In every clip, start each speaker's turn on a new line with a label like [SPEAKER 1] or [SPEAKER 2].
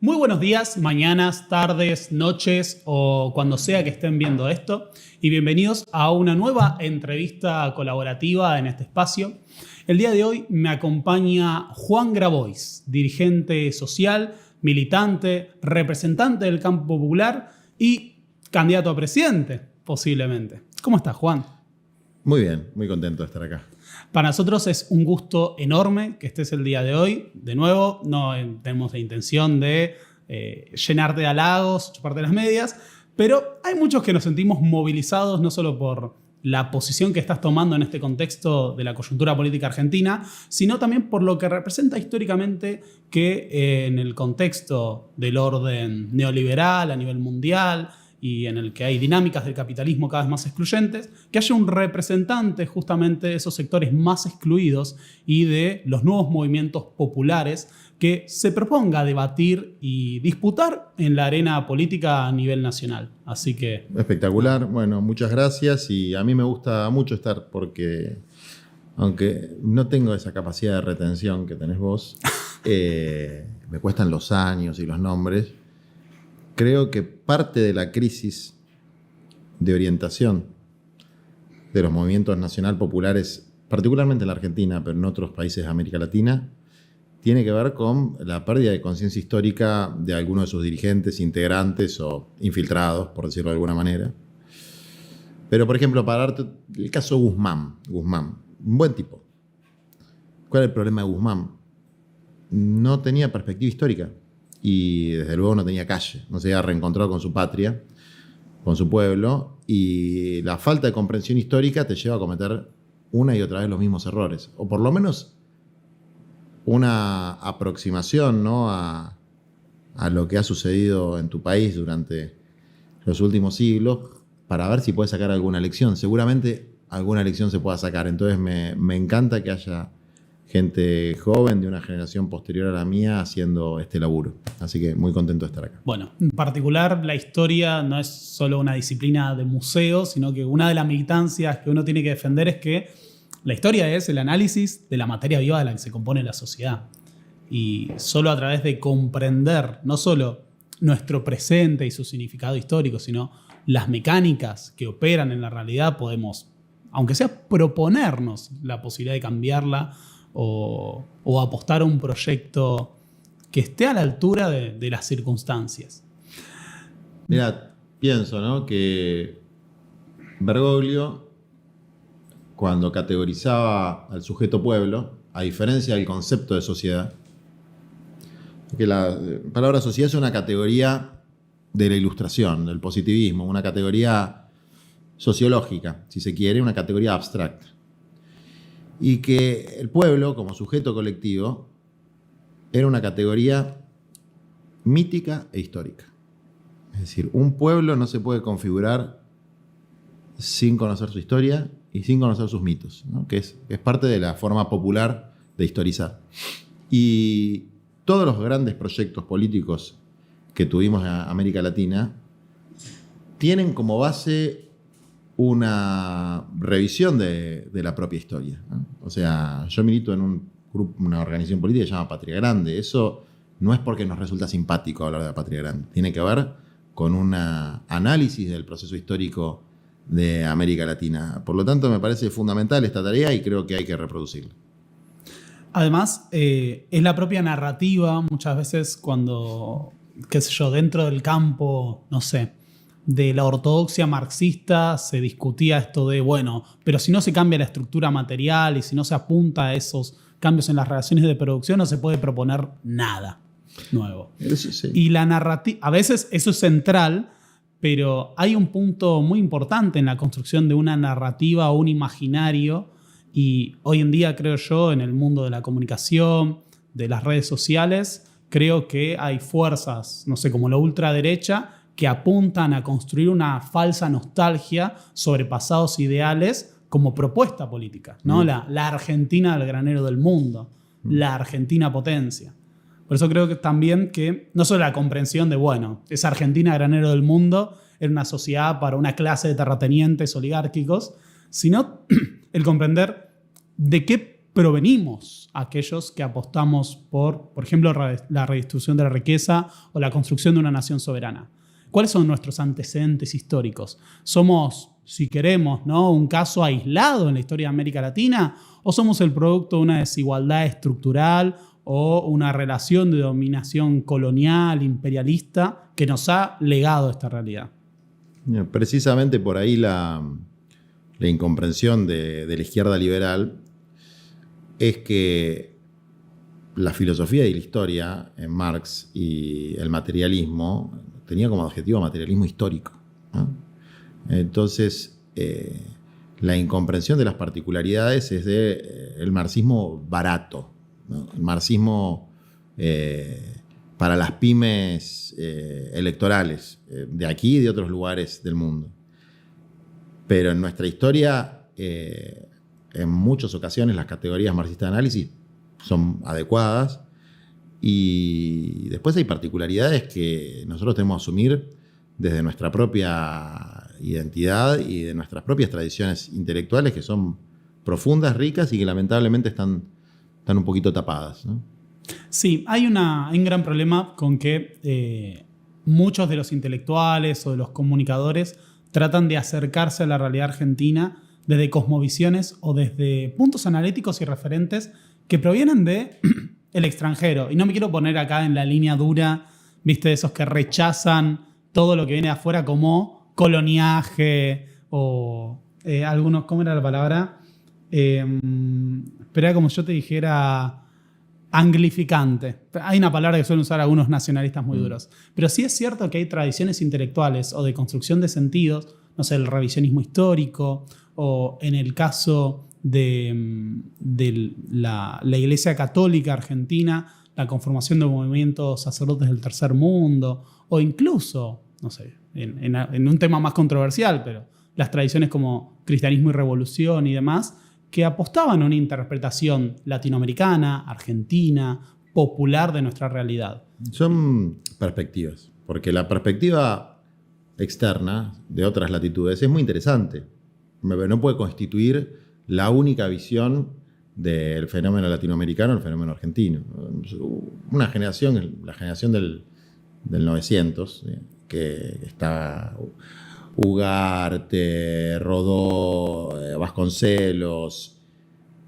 [SPEAKER 1] Muy buenos días, mañanas, tardes, noches o cuando sea que estén viendo esto y bienvenidos a una nueva entrevista colaborativa en este espacio. El día de hoy me acompaña Juan Grabois, dirigente social, militante, representante del campo popular y candidato a presidente, posiblemente. ¿Cómo estás, Juan?
[SPEAKER 2] Muy bien, muy contento de estar acá.
[SPEAKER 1] Para nosotros es un gusto enorme que estés el día de hoy. De nuevo, no tenemos la intención de llenarte de halagos, chuparte las medias, pero hay muchos que nos sentimos movilizados no solo por la posición que estás tomando en este contexto de la coyuntura política argentina, sino también por lo que representa históricamente que en el contexto del orden neoliberal a nivel mundial y en el que hay dinámicas del capitalismo cada vez más excluyentes, que haya un representante justamente de esos sectores más excluidos y de los nuevos movimientos populares que se proponga debatir y disputar en la arena política a nivel nacional. Así que...
[SPEAKER 2] Espectacular. Bueno, muchas gracias y a mí me gusta mucho estar porque, aunque no tengo esa capacidad de retención que tenés vos, me cuestan los años y los nombres. Creo que parte de la crisis de orientación de los movimientos nacional populares, particularmente en la Argentina, pero en otros países de América Latina, tiene que ver con la pérdida de conciencia histórica de algunos de sus dirigentes, integrantes o infiltrados, por decirlo de alguna manera. Pero, por ejemplo, para darte el caso Guzmán, un buen tipo. ¿Cuál es el problema de Guzmán? No tenía perspectiva histórica. Y desde luego no tenía calle, no se había reencontrado con su patria, con su pueblo, y la falta de comprensión histórica te lleva a cometer una y otra vez los mismos errores, o por lo menos una aproximación, ¿no?, a lo que ha sucedido en tu país durante los últimos siglos, para ver si puedes sacar alguna lección. Seguramente alguna lección se pueda sacar, entonces me encanta que haya gente joven de una generación posterior a la mía haciendo este laburo. Así que muy contento de estar acá.
[SPEAKER 1] Bueno, en particular la historia no es solo una disciplina de museo, sino que una de las militancias que uno tiene que defender es que la historia es el análisis de la materia viva de la que se compone la sociedad. Y solo a través de comprender no solo nuestro presente y su significado histórico, sino las mecánicas que operan en la realidad podemos, aunque sea proponernos la posibilidad de cambiarla, o apostar a un proyecto que esté a la altura de las circunstancias.
[SPEAKER 2] Mira, pienso, ¿no?, que Bergoglio, cuando categorizaba al sujeto pueblo, a diferencia del concepto de sociedad, que la palabra sociedad es una categoría de la ilustración, del positivismo, una categoría sociológica, si se quiere, una categoría abstracta. Y que el pueblo, como sujeto colectivo, era una categoría mítica e histórica. Es decir, un pueblo no se puede configurar sin conocer su historia y sin conocer sus mitos, ¿no?, que es parte de la forma popular de historizar. Y todos los grandes proyectos políticos que tuvimos en América Latina tienen como base una revisión de la propia historia, ¿no? O sea, yo milito en un grupo, una organización política que se llama Patria Grande. Eso no es porque nos resulta simpático hablar de la Patria Grande. Tiene que ver con un análisis del proceso histórico de América Latina. Por lo tanto, me parece fundamental esta tarea y creo que hay que reproducirla.
[SPEAKER 1] Además, es la propia narrativa muchas veces cuando, qué sé yo, dentro del campo, no sé, de la ortodoxia marxista se discutía esto de, bueno, pero si no se cambia la estructura material y si no se apunta a esos cambios en las relaciones de producción, no se puede proponer nada nuevo.
[SPEAKER 2] Eso sí.
[SPEAKER 1] Y la narrativa, a veces eso es central, pero hay un punto muy importante en la construcción de una narrativa o un imaginario, y hoy en día creo yo, en el mundo de la comunicación, de las redes sociales, creo que hay fuerzas, no sé, como la ultraderecha, que apuntan a construir una falsa nostalgia sobre pasados ideales como propuesta política, ¿no? La Argentina del granero del mundo, la Argentina potencia. Por eso creo que también que no solo la comprensión de, bueno, esa Argentina granero del mundo era una sociedad para una clase de terratenientes oligárquicos, sino el comprender de qué provenimos aquellos que apostamos por ejemplo, la redistribución de la riqueza o la construcción de una nación soberana? ¿Cuáles son nuestros antecedentes históricos? ¿Somos, si queremos, ¿no?, un caso aislado en la historia de América Latina? ¿O somos el producto de una desigualdad estructural o una relación de dominación colonial, imperialista, que nos ha legado esta realidad?
[SPEAKER 2] Precisamente por ahí la incomprensión de la izquierda liberal es que la filosofía y la historia en Marx y el materialismo tenía como objetivo materialismo histórico, ¿no? Entonces, la incomprensión de las particularidades es del marxismo barato, ¿no? El marxismo para las pymes electorales de aquí y de otros lugares del mundo. Pero en nuestra historia, en muchas ocasiones, las categorías marxistas de análisis son adecuadas, y después hay particularidades que nosotros tenemos que asumir desde nuestra propia identidad y de nuestras propias tradiciones intelectuales, que son profundas, ricas y que lamentablemente están un poquito tapadas, ¿no?
[SPEAKER 1] Sí, hay un gran problema con que muchos de los intelectuales o de los comunicadores tratan de acercarse a la realidad argentina desde cosmovisiones o desde puntos analíticos y referentes que provienen de el extranjero. Y no me quiero poner acá en la línea dura, ¿viste? De esos que rechazan todo lo que viene de afuera como coloniaje o algunos, ¿cómo era la palabra? Pero era como yo te dijera, anglificante. Hay una palabra que suelen usar algunos nacionalistas muy duros. Pero sí es cierto que hay tradiciones intelectuales o de construcción de sentidos, no sé, el revisionismo histórico, o en el caso de la Iglesia Católica Argentina, la conformación de movimientos sacerdotes del tercer mundo, o incluso, no sé, en un tema más controversial, pero las tradiciones como cristianismo y revolución y demás, que apostaban a una interpretación latinoamericana, argentina, popular de nuestra realidad.
[SPEAKER 2] Son perspectivas, porque la perspectiva externa de otras latitudes es muy interesante. No puede constituir la única visión del fenómeno latinoamericano, el fenómeno argentino. Una generación, la generación del 900, que estaba Ugarte, Rodó, Vasconcelos,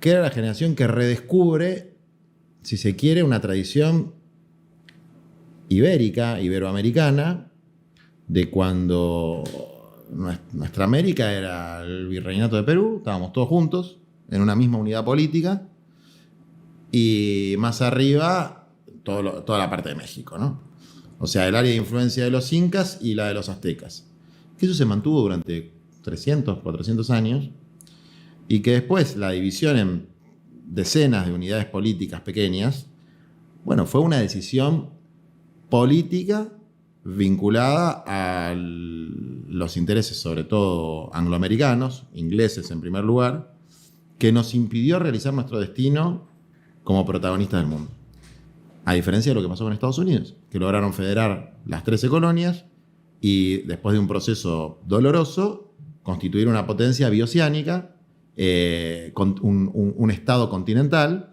[SPEAKER 2] que era la generación que redescubre, si se quiere, una tradición ibérica, iberoamericana, de cuando nuestra América era el virreinato de Perú, estábamos todos juntos en una misma unidad política, y más arriba toda la parte de México, ¿no? O sea, el área de influencia de los incas y la de los aztecas. Que eso se mantuvo durante 300, 400 años, y que después la división en decenas de unidades políticas pequeñas, bueno, fue una decisión política vinculada a los intereses, sobre todo angloamericanos, ingleses en primer lugar, que nos impidió realizar nuestro destino como protagonistas del mundo. A diferencia de lo que pasó con Estados Unidos, que lograron federar las 13 colonias y después de un proceso doloroso, constituir una potencia bioceánica, con un estado continental,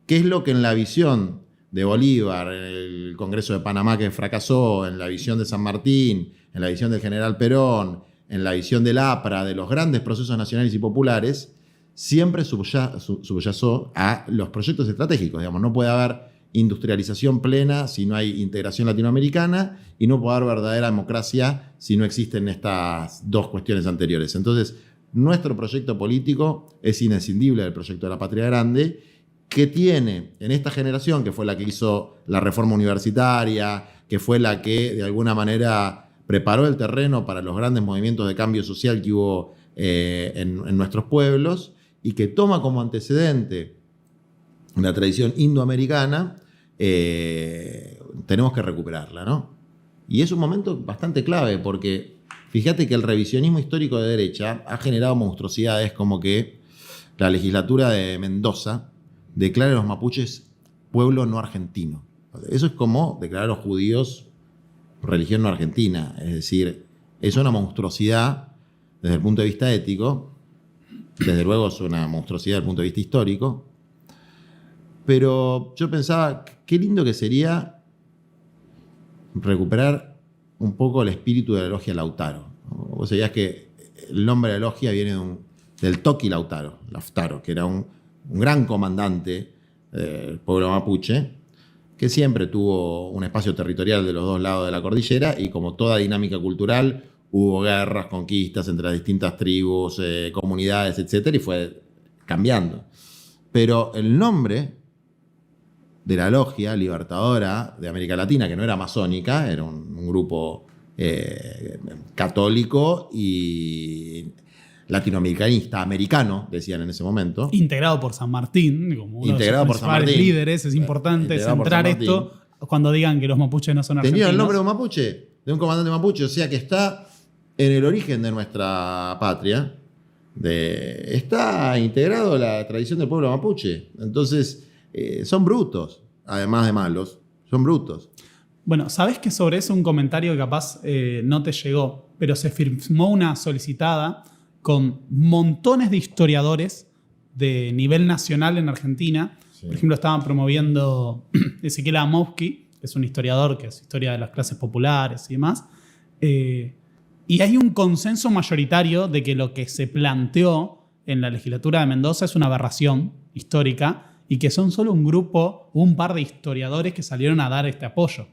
[SPEAKER 2] que es lo que en la visión de Bolívar, en el Congreso de Panamá que fracasó, en la visión de San Martín, en la visión del general Perón, en la visión del APRA, de los grandes procesos nacionales y populares, siempre subyacó a los proyectos estratégicos. Digamos, no puede haber industrialización plena si no hay integración latinoamericana, y no puede haber verdadera democracia si no existen estas dos cuestiones anteriores. Entonces, nuestro proyecto político es inescindible del proyecto de la Patria Grande, que tiene en esta generación, que fue la que hizo la reforma universitaria, que fue la que de alguna manera preparó el terreno para los grandes movimientos de cambio social que hubo en nuestros pueblos, y que toma como antecedente la tradición indoamericana, tenemos que recuperarla, ¿no? Y es un momento bastante clave, porque fíjate que el revisionismo histórico de derecha ha generado monstruosidades como que la legislatura de Mendoza declara a los mapuches pueblo no argentino. Eso es como declarar a los judíos religión no argentina. Es decir, es una monstruosidad desde el punto de vista ético, desde luego es una monstruosidad desde el punto de vista histórico, Pero yo pensaba, qué lindo que sería recuperar un poco el espíritu de la logia Lautaro. Vos sabías que el nombre de la logia viene del Toki Lautaro, que era un gran comandante del pueblo mapuche, que siempre tuvo un espacio territorial de los dos lados de la cordillera, y como toda dinámica cultural, hubo guerras, conquistas entre las distintas tribus, comunidades, etc., y fue cambiando. Pero el nombre de la logia libertadora de América Latina, que no era masónica, era un grupo católico y latinoamericanista, americano, decían en ese momento.
[SPEAKER 1] Integrado por San Martín, como uno
[SPEAKER 2] Integrado
[SPEAKER 1] de
[SPEAKER 2] por
[SPEAKER 1] sus
[SPEAKER 2] San
[SPEAKER 1] principales
[SPEAKER 2] Martín.
[SPEAKER 1] líderes. Es importante
[SPEAKER 2] Integrado por
[SPEAKER 1] centrar
[SPEAKER 2] San Martín.
[SPEAKER 1] esto cuando digan que los mapuches no son argentinos.
[SPEAKER 2] Tenía el nombre de un mapuche, de un comandante mapuche, o sea que está en el origen de nuestra patria. Está integrado la tradición del pueblo mapuche. Entonces, son brutos, además de malos, son brutos.
[SPEAKER 1] Bueno, ¿sabés que sobre eso un comentario que capaz no te llegó? Pero se firmó una solicitada con montones de historiadores de nivel nacional en Argentina.
[SPEAKER 2] Sí.
[SPEAKER 1] Por ejemplo, estaban promoviendo Ezequiel Amowski, que es un historiador que es historia de las clases populares y demás. Y hay un consenso mayoritario de que lo que se planteó en la legislatura de Mendoza es una aberración histórica y que son solo un grupo, un par de historiadores que salieron a dar este apoyo.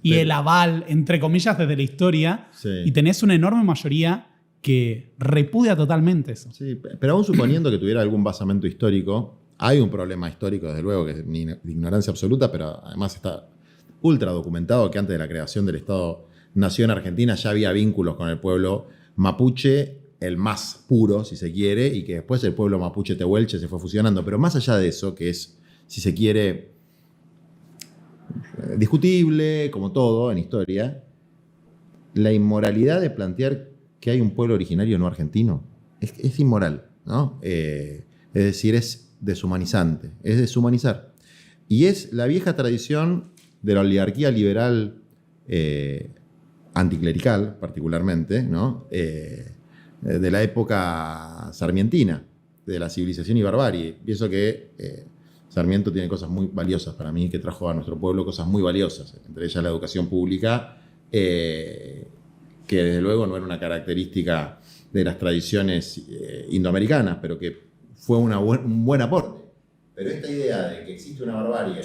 [SPEAKER 1] Y el aval, entre comillas, desde la historia.
[SPEAKER 2] Sí.
[SPEAKER 1] Y tenés una enorme mayoría que repudia totalmente eso.
[SPEAKER 2] Sí, pero aún suponiendo que tuviera algún basamento histórico, hay un problema histórico, desde luego, que es de ignorancia absoluta, pero además está ultra documentado que antes de la creación del Estado-Nación Argentina ya había vínculos con el pueblo mapuche, el más puro, si se quiere, y que después el pueblo mapuche tehuelche se fue fusionando. Pero más allá de eso, que es, si se quiere, discutible, como todo en historia, la inmoralidad de plantear que hay un pueblo originario no argentino es inmoral, ¿no? Es decir, es deshumanizante, es deshumanizar. Y es la vieja tradición de la oligarquía liberal anticlerical, particularmente, ¿no? De la época sarmientina, de la civilización y barbarie. Pienso que Sarmiento tiene cosas muy valiosas para mí, que trajo a nuestro pueblo cosas muy valiosas, entre ellas la educación pública, que desde luego no era una característica de las tradiciones indoamericanas, pero que fue un buen aporte. Pero esta idea de que existe una barbarie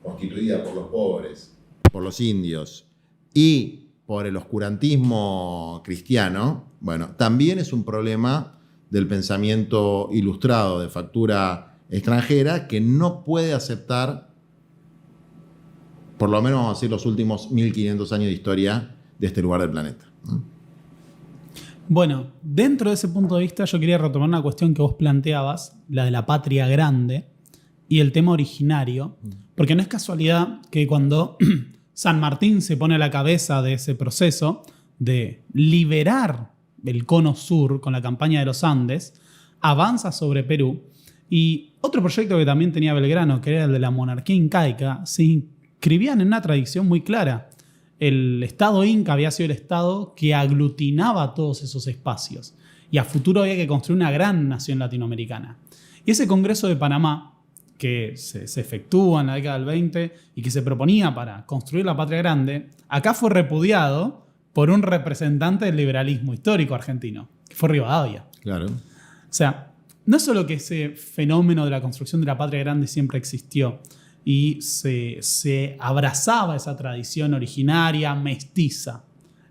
[SPEAKER 2] constituida por los pobres, por los indios y por el oscurantismo cristiano, bueno, también es un problema del pensamiento ilustrado de factura extranjera que no puede aceptar, por lo menos vamos a decir, los últimos 1500 años de historia de este lugar del planeta, ¿no?
[SPEAKER 1] Bueno, dentro de ese punto de vista yo quería retomar una cuestión que vos planteabas, la de la patria grande y el tema originario, porque no es casualidad que cuando San Martín se pone a la cabeza de ese proceso de liberar el cono sur con la campaña de los Andes, avanza sobre Perú, y otro proyecto que también tenía Belgrano, que era el de la monarquía incaica, se inscribían en una tradición muy clara. El Estado Inca había sido el Estado que aglutinaba todos esos espacios, y a futuro había que construir una gran nación latinoamericana. Y ese Congreso de Panamá, que se efectúa en la década del 20 y que se proponía para construir la patria grande, acá fue repudiado por un representante del liberalismo histórico argentino, que fue Rivadavia.
[SPEAKER 2] Claro.
[SPEAKER 1] O sea, no es solo que ese fenómeno de la construcción de la patria grande siempre existió y se abrazaba esa tradición originaria, mestiza.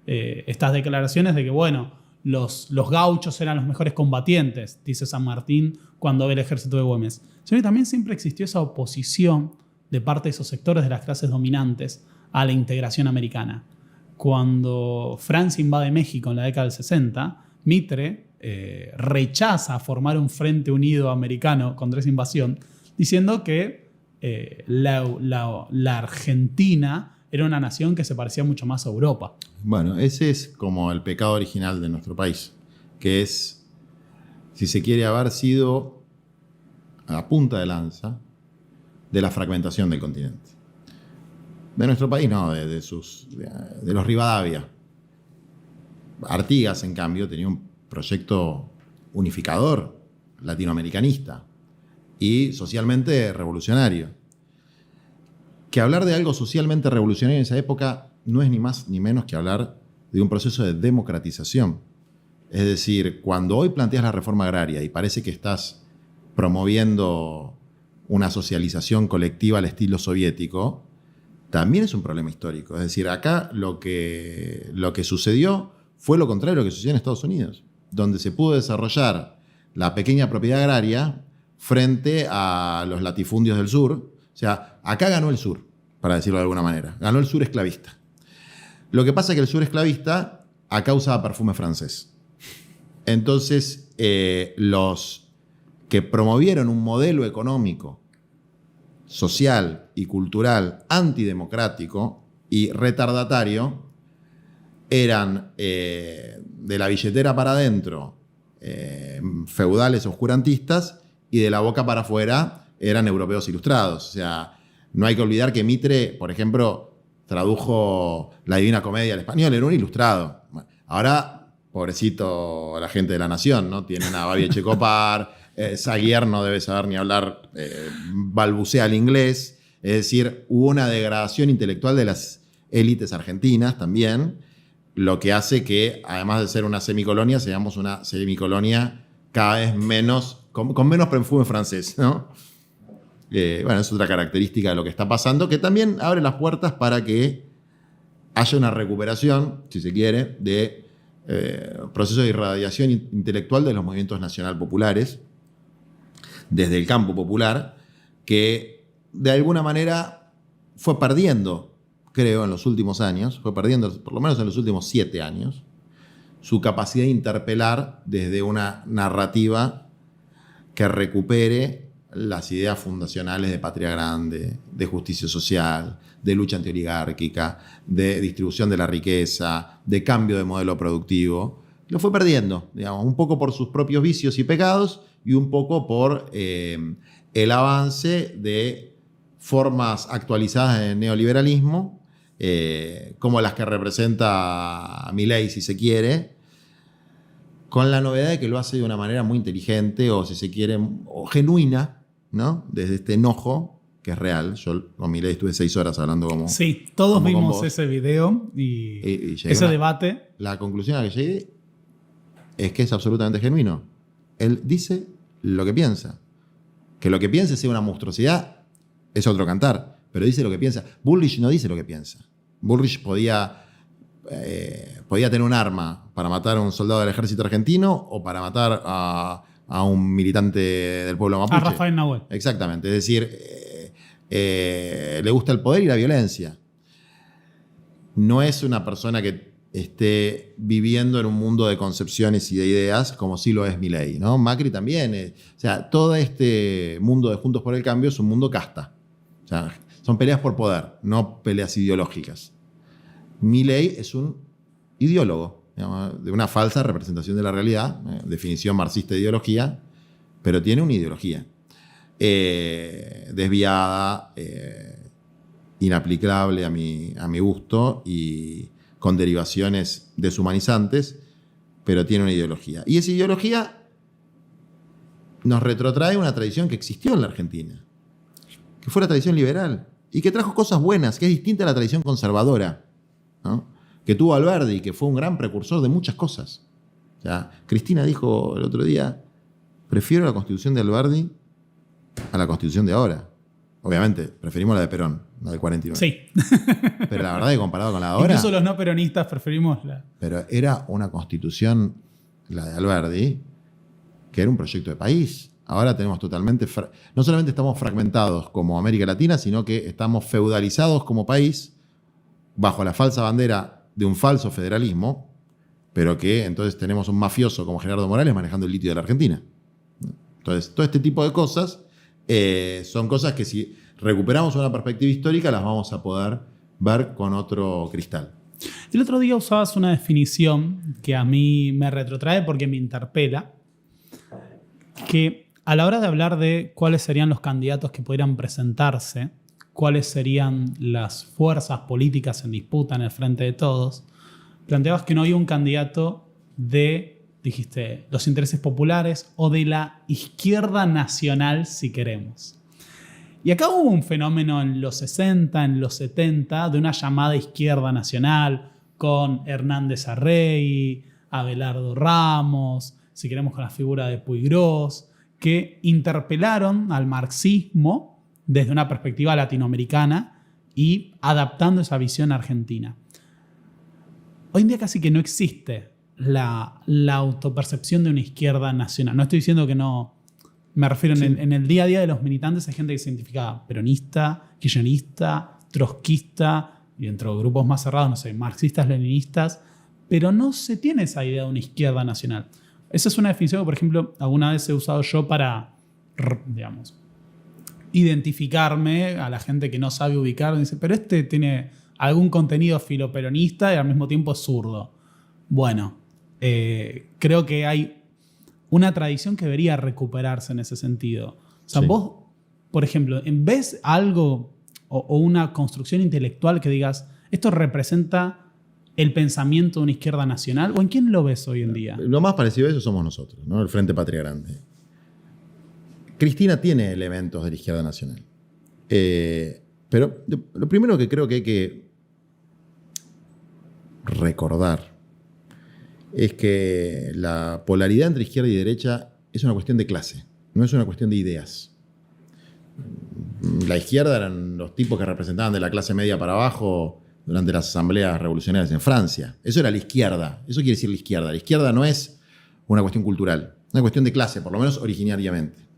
[SPEAKER 1] Estas declaraciones de que, bueno, los gauchos eran los mejores combatientes, dice San Martín cuando ve el ejército de Güemes. Sino que también siempre existió esa oposición de parte de esos sectores de las clases dominantes a la integración americana. Cuando Francia invade México en la década del 60, Mitre rechaza formar un frente unido americano contra esa invasión, diciendo que la Argentina era una nación que se parecía mucho más a Europa.
[SPEAKER 2] Bueno, ese es como el pecado original de nuestro país, que es, si se quiere, haber sido a la punta de lanza de la fragmentación del continente. De nuestro país, no, de los Rivadavia. Artigas, en cambio, tenía un proyecto unificador latinoamericanista. y socialmente revolucionario. Que hablar de algo socialmente revolucionario en esa época no es ni más ni menos que hablar de un proceso de democratización. Es decir, cuando hoy planteas la reforma agraria y parece que estás promoviendo una socialización colectiva al estilo soviético, también es un problema histórico. Es decir, acá lo que sucedió fue lo contrario de lo que sucedió en Estados Unidos, donde se pudo desarrollar la pequeña propiedad agraria frente a los latifundios del sur. O sea, acá ganó el sur, para decirlo de alguna manera. Ganó el sur esclavista. Lo que pasa es que el sur esclavista acá usaba perfume francés. Entonces, los que promovieron un modelo económico, social y cultural antidemocrático y retardatario eran de la billetera para adentro feudales oscurantistas y de la boca para afuera eran europeos ilustrados. O sea, no hay que olvidar que Mitre, por ejemplo, tradujo la Divina Comedia al español, era un ilustrado. Bueno, ahora, pobrecito la gente de La Nación, ¿no? Tienen a Babi Echecopar, Saguier no debe saber ni hablar, balbucea el inglés. Es decir, hubo una degradación intelectual de las élites argentinas también, lo que hace que, además de ser una semicolonia, seamos una semicolonia cada vez menos, con menos perfume francés, ¿no? Bueno, es otra característica de lo que está pasando, que también abre las puertas para que haya una recuperación, si se quiere, de procesos de irradiación intelectual de los movimientos nacional populares, desde el campo popular, que de alguna manera fue perdiendo, creo, en los últimos años, fue perdiendo, por lo menos en los últimos 7 años, su capacidad de interpelar desde una narrativa que recupere las ideas fundacionales de patria grande, de justicia social, de lucha antioligárquica, de distribución de la riqueza, de cambio de modelo productivo. Lo fue perdiendo, digamos, un poco por sus propios vicios y pecados y un poco por el avance de formas actualizadas del neoliberalismo, como las que representa Milei, si se quiere, con la novedad de que lo hace de una manera muy inteligente o, si se quiere, o genuina, ¿no? Desde este enojo, que es real. Yo con Milei estuve 6 horas hablando como...
[SPEAKER 1] Sí, todos
[SPEAKER 2] como
[SPEAKER 1] vimos ese video y ese debate.
[SPEAKER 2] La conclusión a la que llegué es que es absolutamente genuino. Él dice lo que piensa. Que lo que piense sea una monstruosidad es otro cantar, pero dice lo que piensa. Bullrich no dice lo que piensa. Bullrich podía tener un arma para matar a un soldado del ejército argentino o para matar a un militante del pueblo mapuche.
[SPEAKER 1] A Rafael Nahuel.
[SPEAKER 2] Exactamente. Es decir, le gusta el poder y la violencia. No es una persona que esté viviendo en un mundo de concepciones y de ideas como sí lo es Milei, ¿no? Macri también. O sea, todo este mundo de Juntos por el Cambio es un mundo casta. O sea, son peleas por poder, no peleas ideológicas. Milei es un ideólogo, digamos, de una falsa representación de la realidad, definición marxista de ideología, pero tiene una ideología desviada, inaplicable a mi gusto y con derivaciones deshumanizantes, pero tiene una ideología. Y esa ideología nos retrotrae una tradición que existió en la Argentina, que fue la tradición liberal, y que trajo cosas buenas, que es distinta a la tradición conservadora, ¿no? Que tuvo Alberdi, que fue un gran precursor de muchas cosas. O sea, Cristina dijo el otro día, prefiero la Constitución de Alberdi a la Constitución de ahora. Obviamente, preferimos la de Perón, la del 49.
[SPEAKER 1] Sí.
[SPEAKER 2] Pero la verdad que comparado con la de ahora...
[SPEAKER 1] Incluso los no peronistas preferimos la...
[SPEAKER 2] Pero era una Constitución, la de Alberdi, que era un proyecto de país. Ahora tenemos totalmente... No solamente estamos fragmentados como América Latina, sino que estamos feudalizados como país bajo la falsa bandera de un falso federalismo, pero que entonces tenemos un mafioso como Gerardo Morales manejando el litio de la Argentina. Entonces, todo este tipo de cosas son cosas que si recuperamos una perspectiva histórica las vamos a poder ver con otro cristal.
[SPEAKER 1] El otro día usabas una definición que a mí me retrotrae porque me interpela, que a la hora de hablar de cuáles serían los candidatos que pudieran presentarse, cuáles serían las fuerzas políticas en disputa en el frente de todos, planteabas que no había un candidato de dijiste los intereses populares o de la izquierda nacional, si queremos. Y acá hubo un fenómeno en los 60, en los 70, de una llamada izquierda nacional con Hernández Arrey, Abelardo Ramos, si queremos con la figura de Puiggrós, que interpelaron al marxismo desde una perspectiva latinoamericana y adaptando esa visión argentina. Hoy en día casi que no existe la autopercepción de una izquierda nacional. No estoy diciendo que no. Me refiero
[SPEAKER 2] Sí.
[SPEAKER 1] en el día a día de los militantes hay gente que se identifica peronista, kirchnerista, trotskista, y dentro de grupos más cerrados, no sé, marxistas, leninistas, pero no se tiene esa idea de una izquierda nacional. Esa es una definición que, por ejemplo, alguna vez he usado yo para, digamos, identificarme a la gente que no sabe ubicar. Dice, pero este tiene algún contenido filoperonista y al mismo tiempo es zurdo. Bueno, creo que hay una tradición que debería recuperarse en ese sentido. O sea,
[SPEAKER 2] Sí.
[SPEAKER 1] vos, por ejemplo, en vez algo o una construcción intelectual que digas, esto representa el pensamiento de una izquierda nacional, ¿o en quién lo ves hoy en día?
[SPEAKER 2] Lo más parecido a eso somos nosotros, ¿no? El Frente Patria Grande. Cristina tiene elementos de la izquierda nacional. Pero lo primero que creo que hay que recordar es que la polaridad entre izquierda y derecha es una cuestión de clase, no es una cuestión de ideas. La izquierda eran los tipos que representaban de la clase media para abajo durante las asambleas revolucionarias en Francia. Eso era la izquierda. Eso quiere decir la izquierda. La izquierda no es una cuestión cultural, es una cuestión de clase, por lo menos originariamente.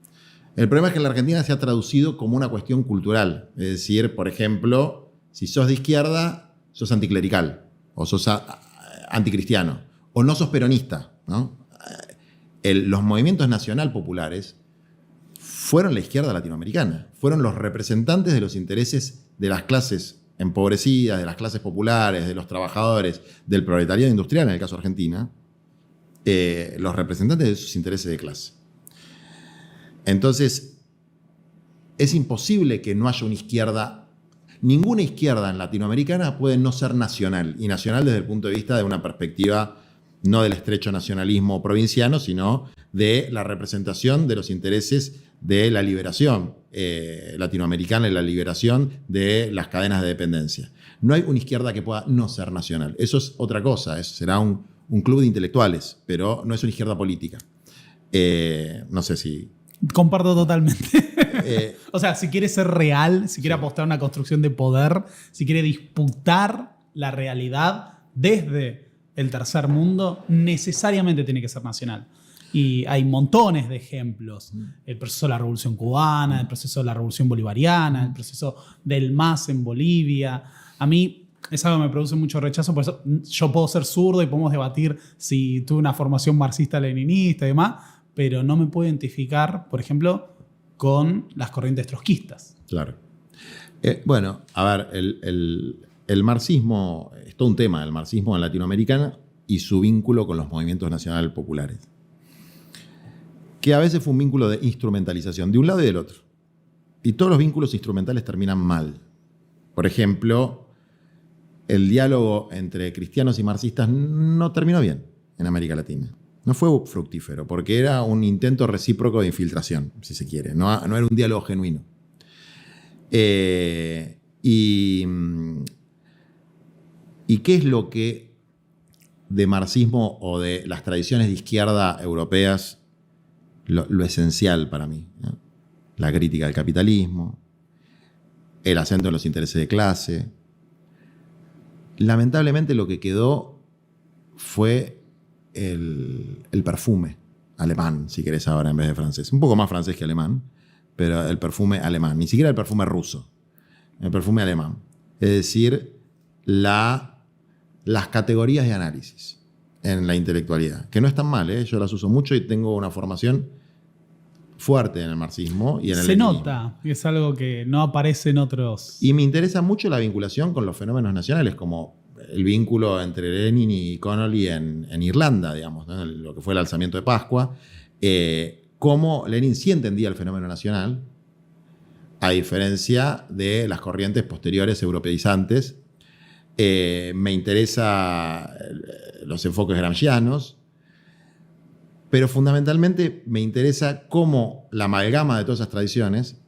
[SPEAKER 2] El problema es que en la Argentina se ha traducido como una cuestión cultural. Es decir, por ejemplo, si sos de izquierda, sos anticlerical, o sos anticristiano, o no sos peronista, ¿no? Los movimientos nacional populares fueron la izquierda latinoamericana, fueron los representantes de los intereses de las clases empobrecidas, de las clases populares, de los trabajadores, del proletariado industrial, en el caso de Argentina, los representantes de sus intereses de clase. Entonces, es imposible que no haya una izquierda. Ninguna izquierda en latinoamericana puede no ser nacional, y nacional desde el punto de vista de una perspectiva no del estrecho nacionalismo provinciano, sino de la representación de los intereses de la liberación latinoamericana y la liberación de las cadenas de dependencia. No hay una izquierda que pueda no ser nacional. Eso es otra cosa, será un club de intelectuales, pero no es una izquierda política. No sé si...
[SPEAKER 1] Comparto totalmente. O sea, si quiere ser real, si quiere apostar a una construcción de poder, si quiere disputar la realidad desde el tercer mundo, necesariamente tiene que ser nacional. Y hay montones de ejemplos. El proceso de la Revolución Cubana, el proceso de la Revolución Bolivariana, el proceso del MAS en Bolivia. A mí es algo que me produce mucho rechazo, por eso yo puedo ser zurdo y podemos debatir si tuve una formación marxista-leninista y demás, pero no me puedo identificar, por ejemplo, con las corrientes trotskistas.
[SPEAKER 2] Claro. Bueno, a ver, el marxismo, es todo un tema, el marxismo en Latinoamericana y su vínculo con los movimientos nacionales populares. Que a veces fue un vínculo de instrumentalización, de un lado y del otro. Y todos los vínculos instrumentales terminan mal. Por ejemplo, el diálogo entre cristianos y marxistas no terminó bien en América Latina. No fue fructífero, porque era un intento recíproco de infiltración, si se quiere. No era un diálogo genuino. ¿Y qué es lo que de marxismo o de las tradiciones de izquierda europeas lo esencial para mí, ¿no? La crítica del capitalismo, el acento en los intereses de clase. Lamentablemente lo que quedó fue el perfume alemán, si querés ahora, en vez de francés. Un poco más francés que alemán, pero el perfume alemán. Ni siquiera el perfume ruso, el perfume alemán. Es decir, las categorías de análisis en la intelectualidad, que no están mal, yo las uso mucho y tengo una formación fuerte en el marxismo y en el
[SPEAKER 1] Se
[SPEAKER 2] leninismo.
[SPEAKER 1] nota, y es algo que no aparece en otros.
[SPEAKER 2] Y me interesa mucho la vinculación con los fenómenos nacionales, como el vínculo entre Lenin y Connolly en Irlanda, digamos, ¿no? Lo que fue el alzamiento de Pascua, cómo Lenin sí entendía el fenómeno nacional, a diferencia de las corrientes posteriores europeizantes. Me interesa los enfoques gramscianos. Pero fundamentalmente me interesa cómo la amalgama de todas esas tradiciones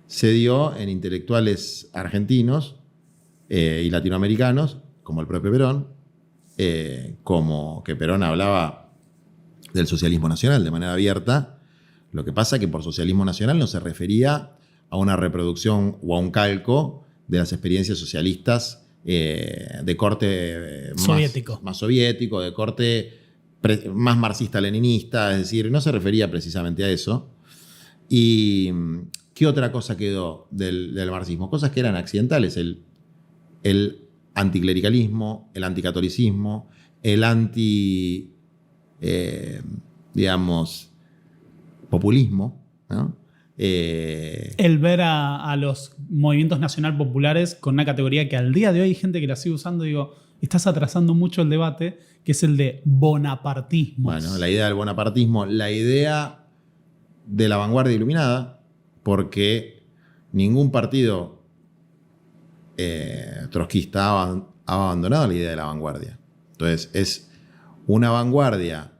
[SPEAKER 2] se dio en intelectuales argentinos y latinoamericanos, como el propio Perón, como que Perón hablaba del socialismo nacional de manera abierta. Lo que pasa es que por socialismo nacional no se refería a una reproducción o a un calco de las experiencias socialistas de corte más soviético, de corte más marxista-leninista, es decir, no se refería precisamente a eso. ¿Y qué otra cosa quedó del marxismo? Cosas que eran accidentales, el anticlericalismo, el anticatolicismo, el populismo, ¿no?
[SPEAKER 1] El ver a los movimientos nacional populares con una categoría que al día de hoy hay gente que la sigue usando, digo, estás atrasando mucho el debate, que es el de bonapartismo.
[SPEAKER 2] Bueno, la idea del bonapartismo, la idea de la vanguardia iluminada, porque ningún partido trotskista ha abandonado la idea de la vanguardia. Entonces, es una vanguardia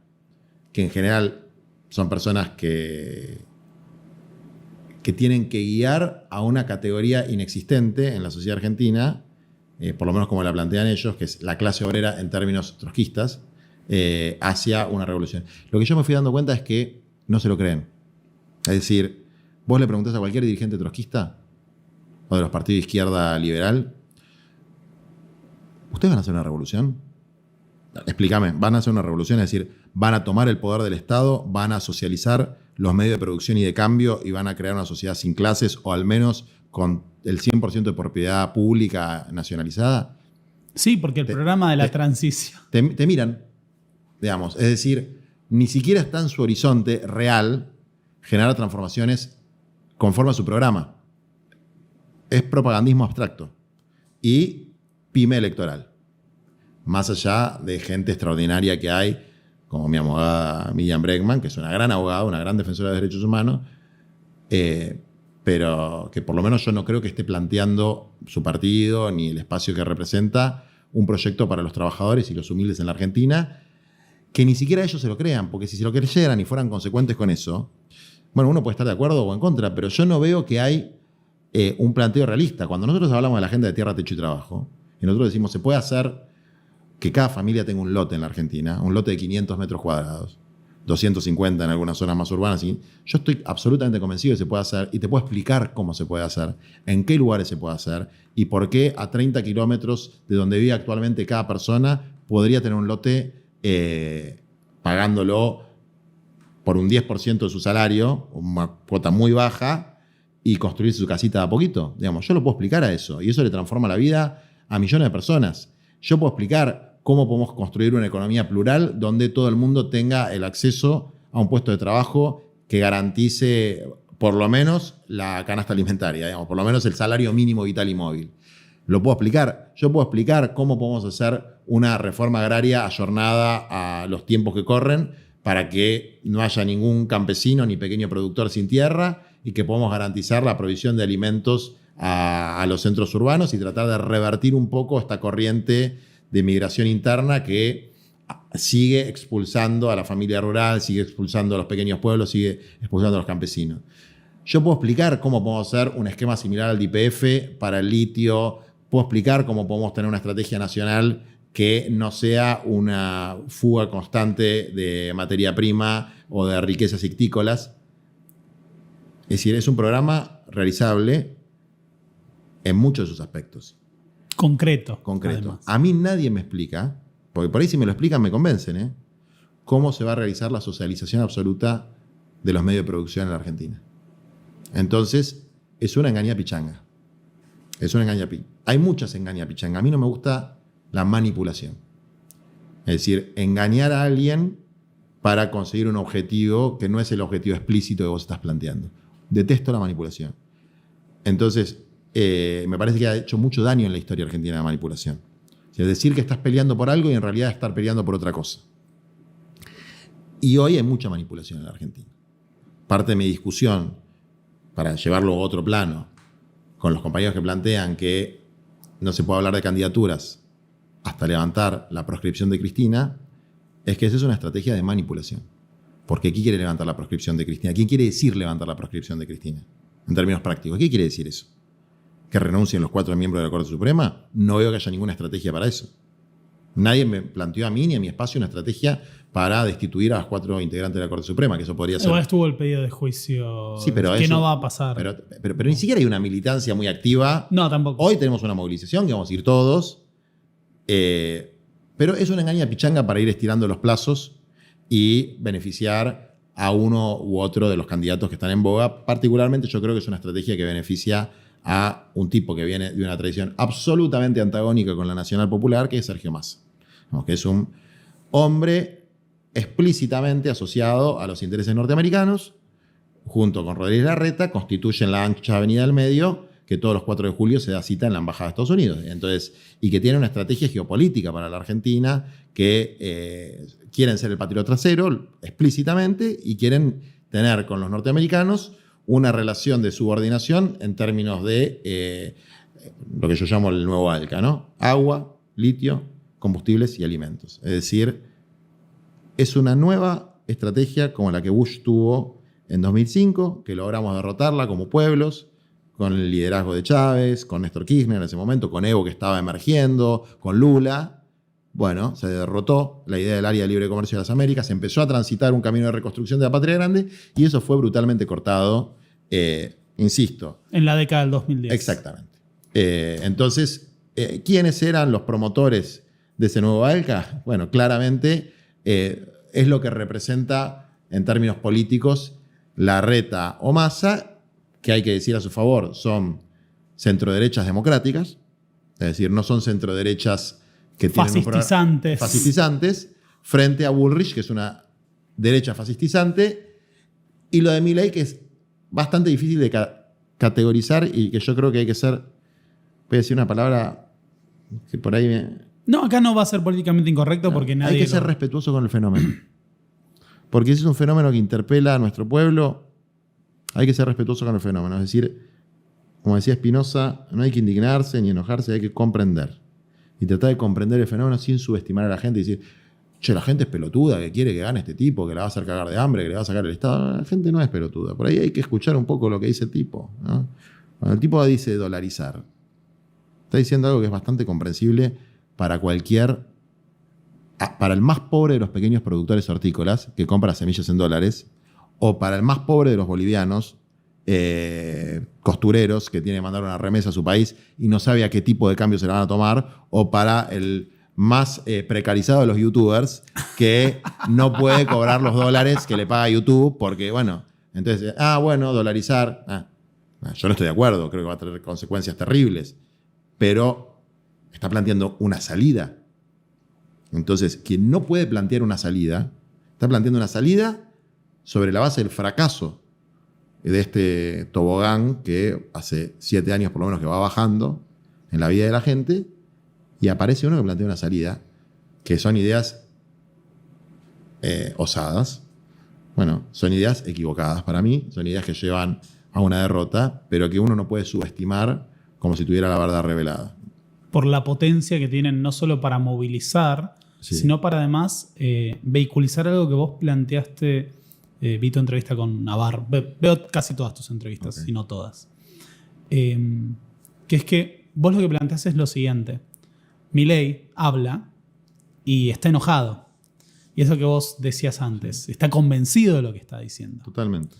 [SPEAKER 2] que en general son personas que tienen que guiar a una categoría inexistente en la sociedad argentina, por lo menos como la plantean ellos, que es la clase obrera en términos trotskistas, hacia una revolución. Lo que yo me fui dando cuenta es que no se lo creen. Es decir, vos le preguntás a cualquier dirigente trotskista o de los partidos de izquierda liberal, ¿ustedes van a hacer una revolución? Explícame, ¿van a hacer una revolución? Es decir, ¿van a tomar el poder del Estado? ¿Van a socializar los medios de producción y de cambio y van a crear una sociedad sin clases o al menos con el 100% de propiedad pública nacionalizada?
[SPEAKER 1] Sí, porque el programa de la transición.
[SPEAKER 2] Te miran, digamos. Es decir, ni siquiera está en su horizonte real generar transformaciones conforme a su programa. Es propagandismo abstracto y pyme electoral. Más allá de gente extraordinaria que hay, como mi abogada Miriam Bregman, que es una gran abogada, una gran defensora de derechos humanos, pero que por lo menos yo no creo que esté planteando su partido ni el espacio que representa un proyecto para los trabajadores y los humildes en la Argentina, que ni siquiera ellos se lo crean, porque si se lo creyeran y fueran consecuentes con eso, bueno, uno puede estar de acuerdo o en contra, pero yo no veo que hay un planteo realista. Cuando nosotros hablamos de la agenda de tierra, techo y trabajo, y nosotros decimos, se puede hacer que cada familia tenga un lote en la Argentina, un lote de 500 metros cuadrados, 250 en algunas zonas más urbanas. ¿Sí? Yo estoy absolutamente convencido que se puede hacer y te puedo explicar cómo se puede hacer, en qué lugares se puede hacer y por qué a 30 kilómetros de donde vive actualmente cada persona podría tener un lote pagándolo por un 10% de su salario, una cuota muy baja, y construir su casita de a poquito. Digamos, yo lo puedo explicar a eso y eso le transforma la vida a millones de personas. Yo puedo explicar cómo podemos construir una economía plural donde todo el mundo tenga el acceso a un puesto de trabajo que garantice por lo menos la canasta alimentaria, digamos, por lo menos el salario mínimo vital y móvil. Lo puedo explicar. Yo puedo explicar cómo podemos hacer una reforma agraria ayornada a los tiempos que corren para que no haya ningún campesino ni pequeño productor sin tierra y que podamos garantizar la provisión de alimentos a los centros urbanos y tratar de revertir un poco esta corriente de migración interna que sigue expulsando a la familia rural, sigue expulsando a los pequeños pueblos, sigue expulsando a los campesinos. Yo puedo explicar cómo podemos hacer un esquema similar al de YPF para el litio, puedo explicar cómo podemos tener una estrategia nacional que no sea una fuga constante de materia prima o de riquezas ictícolas. Es decir, es un programa realizable en muchos de sus aspectos.
[SPEAKER 1] Concreto.
[SPEAKER 2] Además. A mí nadie me explica, porque por ahí si me lo explican me convencen, cómo se va a realizar la socialización absoluta de los medios de producción en la Argentina. Entonces, es una engañapichanga. Hay muchas engañapichangas. A mí no me gusta la manipulación. Es decir, engañar a alguien para conseguir un objetivo que no es el objetivo explícito que vos estás planteando. Detesto la manipulación. Entonces, me parece que ha hecho mucho daño en la historia argentina la manipulación. Es decir, que estás peleando por algo y en realidad estar peleando por otra cosa. Y hoy hay mucha manipulación en la Argentina. Parte de mi discusión, para llevarlo a otro plano, con los compañeros que plantean que no se puede hablar de candidaturas hasta levantar la proscripción de Cristina, es que esa es una estrategia de manipulación. Porque ¿qué quiere levantar la proscripción de Cristina? ¿Qué quiere decir levantar la proscripción de Cristina? En términos prácticos, ¿qué quiere decir eso? ¿Que renuncien los 4 miembros de la Corte Suprema? No veo que haya ninguna estrategia para eso. Nadie me planteó a mí ni a mi espacio una estrategia para destituir a los 4 integrantes de la Corte Suprema, que eso podría ser...
[SPEAKER 1] Igual estuvo el pedido de juicio,
[SPEAKER 2] Sí, pero
[SPEAKER 1] que
[SPEAKER 2] eso,
[SPEAKER 1] no va a pasar.
[SPEAKER 2] Pero ni siquiera hay una militancia muy activa.
[SPEAKER 1] No, tampoco.
[SPEAKER 2] Hoy tenemos una movilización que vamos a ir todos. Pero es una engaña pichanga para ir estirando los plazos y beneficiar a uno u otro de los candidatos que están en boga. Particularmente yo creo que es una estrategia que beneficia a un tipo que viene de una tradición absolutamente antagónica con la Nacional Popular, que es Sergio Massa, ¿no? Que es un hombre explícitamente asociado a los intereses norteamericanos, junto con Rodríguez Larreta, constituyen la ancha avenida del medio, que todos los 4 de julio se da cita en la Embajada de Estados Unidos. Entonces, y que tiene una estrategia geopolítica para la Argentina, que quieren ser el patrio trasero explícitamente y quieren tener con los norteamericanos una relación de subordinación en términos de lo que yo llamo el nuevo ALCA, ¿no? Agua, litio, combustibles y alimentos. Es decir, es una nueva estrategia como la que Bush tuvo en 2005, que logramos derrotarla como pueblos, con el liderazgo de Chávez, con Néstor Kirchner en ese momento, con Evo que estaba emergiendo, con Lula. Bueno, se derrotó la idea del área de libre comercio de las Américas, se empezó a transitar un camino de reconstrucción de la patria grande y eso fue brutalmente cortado, insisto.
[SPEAKER 1] En la década del 2010.
[SPEAKER 2] Exactamente. Entonces, ¿quiénes eran los promotores de ese nuevo ALCA? Bueno, claramente es lo que representa en términos políticos Larreta o Massa, que hay que decir a su favor, son centroderechas democráticas, es decir, no son centroderechas que tienen fascistizantes, frente a Bullrich, que es una derecha fascistizante, y lo de Milei, que es bastante difícil de categorizar y que yo creo que hay que ser, voy a decir una palabra que por ahí...
[SPEAKER 1] No, acá no va a ser políticamente incorrecto porque nadie...
[SPEAKER 2] Hay que ser respetuoso con el fenómeno. Porque si es un fenómeno que interpela a nuestro pueblo, hay que ser respetuoso con el fenómeno. Es decir, como decía Spinoza, no hay que indignarse ni enojarse, hay que comprender. Y tratar de comprender el fenómeno sin subestimar a la gente y decir, che, la gente es pelotuda, que quiere que gane este tipo, que la va a hacer cagar de hambre, que le va a sacar el Estado. La gente no es pelotuda. Por ahí hay que escuchar un poco lo que dice el tipo, ¿no? Cuando el tipo dice dolarizar, está diciendo algo que es bastante comprensible para para el más pobre de los pequeños productores hortícolas que compra semillas en dólares, o para el más pobre de los bolivianos, costureros que tiene que mandar una remesa a su país y no sabe a qué tipo de cambio se la van a tomar, o para el más precarizado de los youtubers que no puede cobrar los dólares que le paga YouTube porque, bueno, entonces, dolarizar. Yo no estoy de acuerdo, creo que va a tener consecuencias terribles, pero está planteando una salida. Entonces, quien no puede plantear una salida, está planteando una salida sobre la base del fracaso de este tobogán que hace 7 años por lo menos que va bajando en la vida de la gente, y aparece uno que plantea una salida, que son ideas osadas, bueno, son ideas equivocadas para mí, son ideas que llevan a una derrota, pero que uno no puede subestimar como si tuviera la verdad revelada.
[SPEAKER 1] Por la potencia que tienen no solo para movilizar, sí, sino para además vehiculizar algo que vos planteaste. Vi tu entrevista con Navarro. Veo casi todas tus entrevistas, okay, y no todas. Que es que vos lo que planteás es lo siguiente. Milei habla y está enojado. Y eso que vos decías antes. Está convencido de lo que está diciendo.
[SPEAKER 2] Totalmente.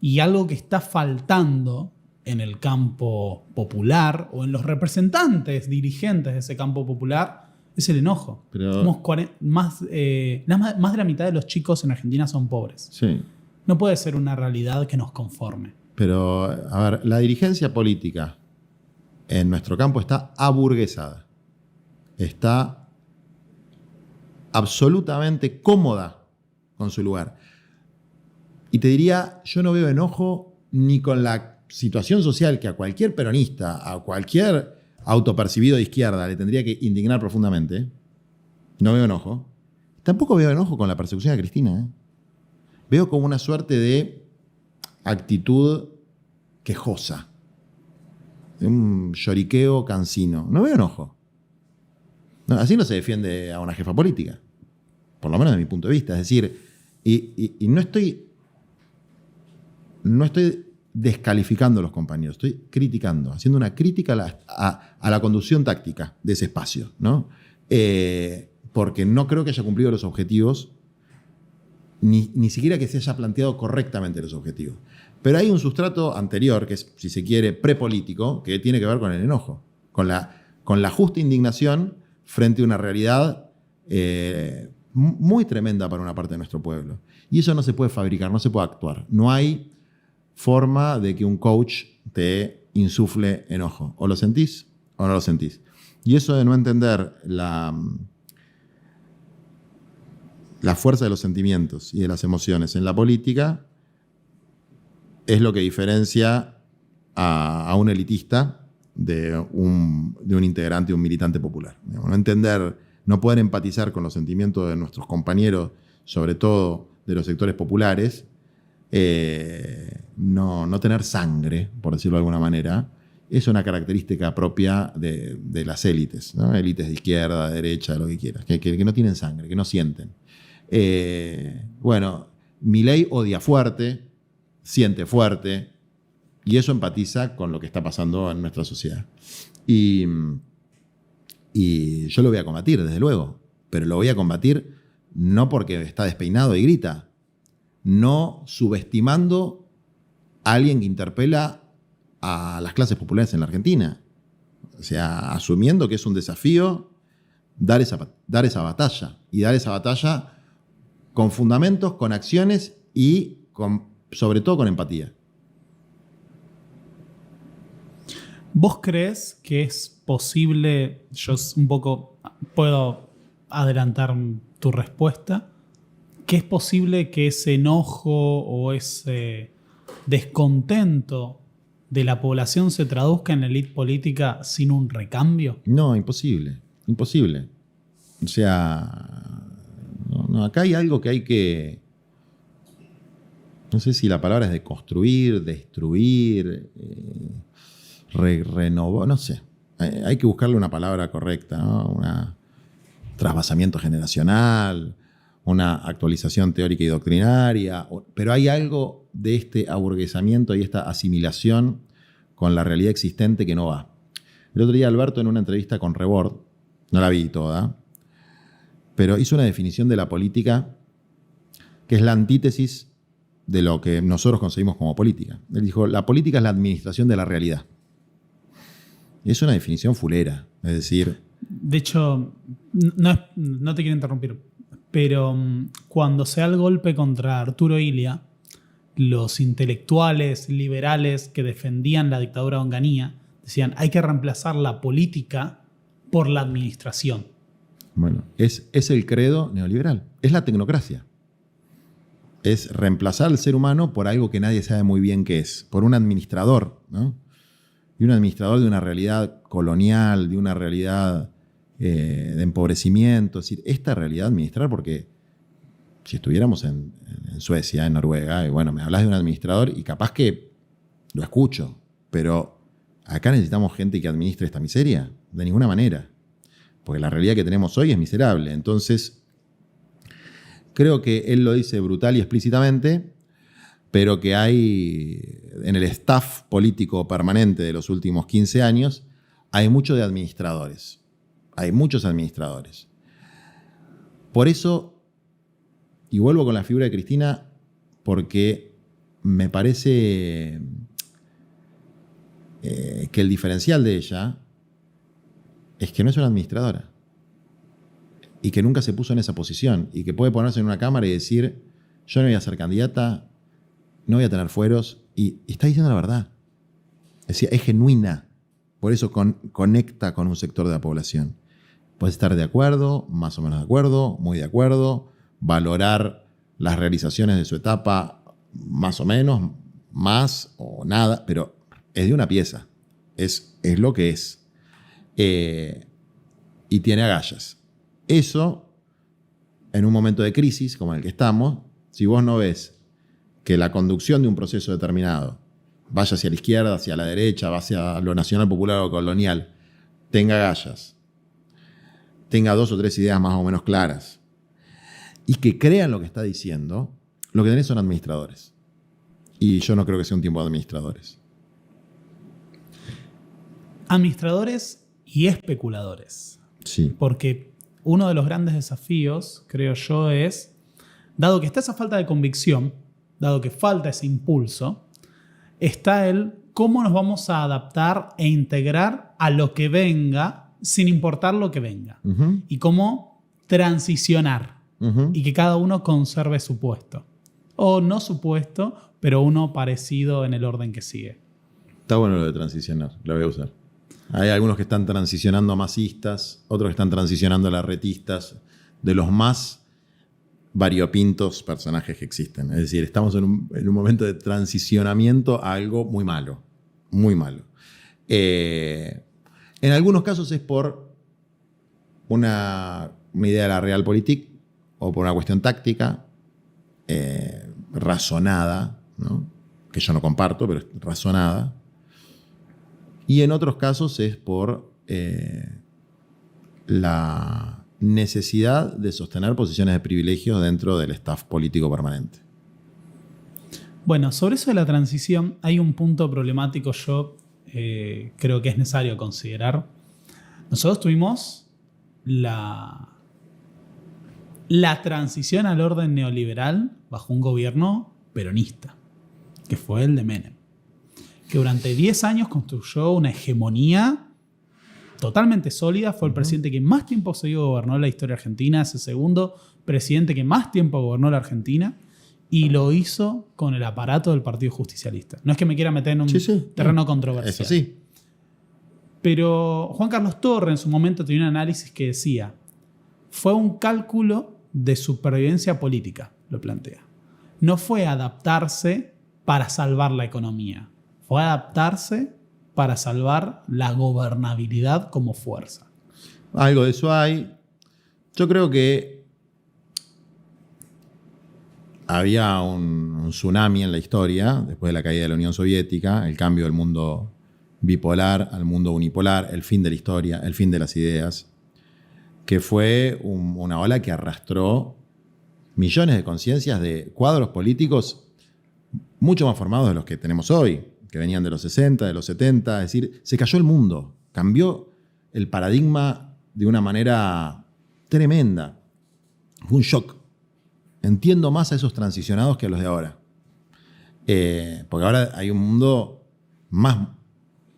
[SPEAKER 1] Y algo que está faltando en el campo popular o en los representantes, dirigentes de ese campo popular, es el enojo.
[SPEAKER 2] Pero,
[SPEAKER 1] somos más de la mitad de los chicos en Argentina son pobres.
[SPEAKER 2] Sí.
[SPEAKER 1] No puede ser una realidad que nos conforme.
[SPEAKER 2] Pero, a ver, la dirigencia política en nuestro campo está aburguesada. Está absolutamente cómoda con su lugar. Y te diría, yo no veo enojo ni con la situación social que a cualquier peronista, a cualquier autopercibido de izquierda le tendría que indignar profundamente. No veo enojo. Tampoco veo enojo con la persecución a Cristina. Veo como una suerte de actitud quejosa, de un lloriqueo cansino. No veo enojo. No, así no se defiende a una jefa política, por lo menos de mi punto de vista. Es decir, Y no estoy descalificando a los compañeros, estoy criticando, haciendo una crítica a la conducción táctica de ese espacio, ¿no? Porque no creo que haya cumplido los objetivos, ni siquiera que se haya planteado correctamente los objetivos. Pero hay un sustrato anterior, que es, si se quiere, prepolítico, que tiene que ver con el enojo, con la justa indignación frente a una realidad muy tremenda para una parte de nuestro pueblo. Y eso no se puede fabricar, no se puede actuar. No hay forma de que un coach te insufle enojo. O lo sentís o no lo sentís. Y eso de no entender la fuerza de los sentimientos y de las emociones en la política es lo que diferencia a un elitista de un integrante, un militante popular. No entender, no poder empatizar con los sentimientos de nuestros compañeros, sobre todo de los sectores populares, no tener sangre, por decirlo de alguna manera, es una característica propia de las élites, ¿no? Élites de izquierda, de derecha, de lo que quieras, que no tienen sangre, que no sienten. Bueno, Milei odia fuerte, siente fuerte, y eso empatiza con lo que está pasando en nuestra sociedad. Y yo lo voy a combatir, desde luego, pero lo voy a combatir no porque está despeinado y grita, no subestimando a alguien que interpela a las clases populares en la Argentina. O sea, asumiendo que es un desafío dar esa batalla. Y dar esa batalla con fundamentos, con acciones y sobre todo con empatía.
[SPEAKER 1] ¿Vos crees que es posible, yo un poco puedo adelantar tu respuesta, que es posible que ese enojo o ese descontento de la población se traduzca en la élite política sin un recambio?
[SPEAKER 2] No, imposible. Imposible. O sea, acá hay algo que hay que... No sé si la palabra es de construir, destruir, renovar, no sé. Hay que buscarle una palabra correcta, ¿no? Un trasvasamiento generacional, una actualización teórica y doctrinaria, pero hay algo de este aburguesamiento y esta asimilación con la realidad existente que no va. El otro día Alberto, en una entrevista con Rebord, no la vi toda, pero hizo una definición de la política que es la antítesis de lo que nosotros concebimos como política. Él dijo, la política es la administración de la realidad. Y es una definición fulera, es decir...
[SPEAKER 1] De hecho, no te quiero interrumpir, pero cuando se da el golpe contra Arturo Illia, los intelectuales liberales que defendían la dictadura de Onganía decían, hay que reemplazar la política por la administración.
[SPEAKER 2] Bueno, es el credo neoliberal, es la tecnocracia. Es reemplazar al ser humano por algo que nadie sabe muy bien qué es, por un administrador, ¿no? Y un administrador de una realidad colonial, de una realidad de empobrecimiento. Es decir, esta realidad administrar, porque si estuviéramos en Suecia, en Noruega, y bueno, me hablas de un administrador y capaz que lo escucho, pero acá necesitamos gente que administre esta miseria, de ninguna manera, porque la realidad que tenemos hoy es miserable. Entonces, creo que él lo dice brutal y explícitamente, pero que hay en el staff político permanente de los últimos 15 años, hay mucho de administradores. Hay muchos administradores. Por eso, y vuelvo con la figura de Cristina, porque me parece que el diferencial de ella es que no es una administradora. Y que nunca se puso en esa posición. Y que puede ponerse en una cámara y decir, yo no voy a ser candidata, no voy a tener fueros. Y está diciendo la verdad. Es decir, es genuina. Por eso conecta con un sector de la población. Puedes estar de acuerdo, más o menos de acuerdo, muy de acuerdo, valorar las realizaciones de su etapa, más o menos, más o nada, pero es de una pieza. Es lo que es. Y tiene agallas. Eso, en un momento de crisis como el que estamos, si vos no ves que la conducción de un proceso determinado vaya hacia la izquierda, hacia la derecha, va hacia lo nacional, popular o colonial, tenga agallas, tenga 2 o 3 ideas más o menos claras, y que crean lo que está diciendo, lo que tenés son administradores. Y yo no creo que sea un tiempo de administradores.
[SPEAKER 1] Administradores y especuladores.
[SPEAKER 2] Sí.
[SPEAKER 1] Porque uno de los grandes desafíos, creo yo, es, dado que está esa falta de convicción, dado que falta ese impulso, está el cómo nos vamos a adaptar e integrar a lo que venga sin importar lo que venga.
[SPEAKER 2] Uh-huh.
[SPEAKER 1] Y cómo transicionar
[SPEAKER 2] Uh-huh.
[SPEAKER 1] y que cada uno conserve su puesto. O no su puesto, pero uno parecido en el orden que sigue.
[SPEAKER 2] Está bueno lo de transicionar, lo voy a usar. Hay algunos que están transicionando a masistas, otros que están transicionando a larretistas, de los más variopintos personajes que existen. Es decir, estamos en un momento de transicionamiento a algo muy malo, muy malo. En algunos casos es por una idea de la realpolitik o por una cuestión táctica razonada, ¿no? Que yo no comparto, pero es razonada. Y en otros casos es por la necesidad de sostener posiciones de privilegio dentro del staff político permanente.
[SPEAKER 1] Bueno, sobre eso de la transición hay un punto problemático yo creo que es necesario considerar. Nosotros tuvimos la transición al orden neoliberal bajo un gobierno peronista, que fue el de Menem, que durante 10 años construyó una hegemonía totalmente sólida. Fue el presidente que más tiempo seguido gobernó la historia argentina, es el segundo presidente que más tiempo gobernó la Argentina, y lo hizo con el aparato del Partido Justicialista. No es que me quiera meter en un terreno controversial.
[SPEAKER 2] Eso sí.
[SPEAKER 1] Pero Juan Carlos Torre en su momento tenía un análisis que decía, fue un cálculo de supervivencia política, lo plantea. No fue adaptarse para salvar la economía, fue adaptarse para salvar la gobernabilidad como fuerza.
[SPEAKER 2] Algo de eso hay. Yo creo que había un tsunami en la historia, después de la caída de la Unión Soviética, el cambio del mundo bipolar al mundo unipolar, el fin de la historia, el fin de las ideas, que fue una ola que arrastró millones de conciencias de cuadros políticos mucho más formados de los que tenemos hoy, que venían de los 60, de los 70, es decir, se cayó el mundo, cambió el paradigma de una manera tremenda. Fue un shock. Entiendo más a esos transicionados que a los de ahora. Porque ahora hay un mundo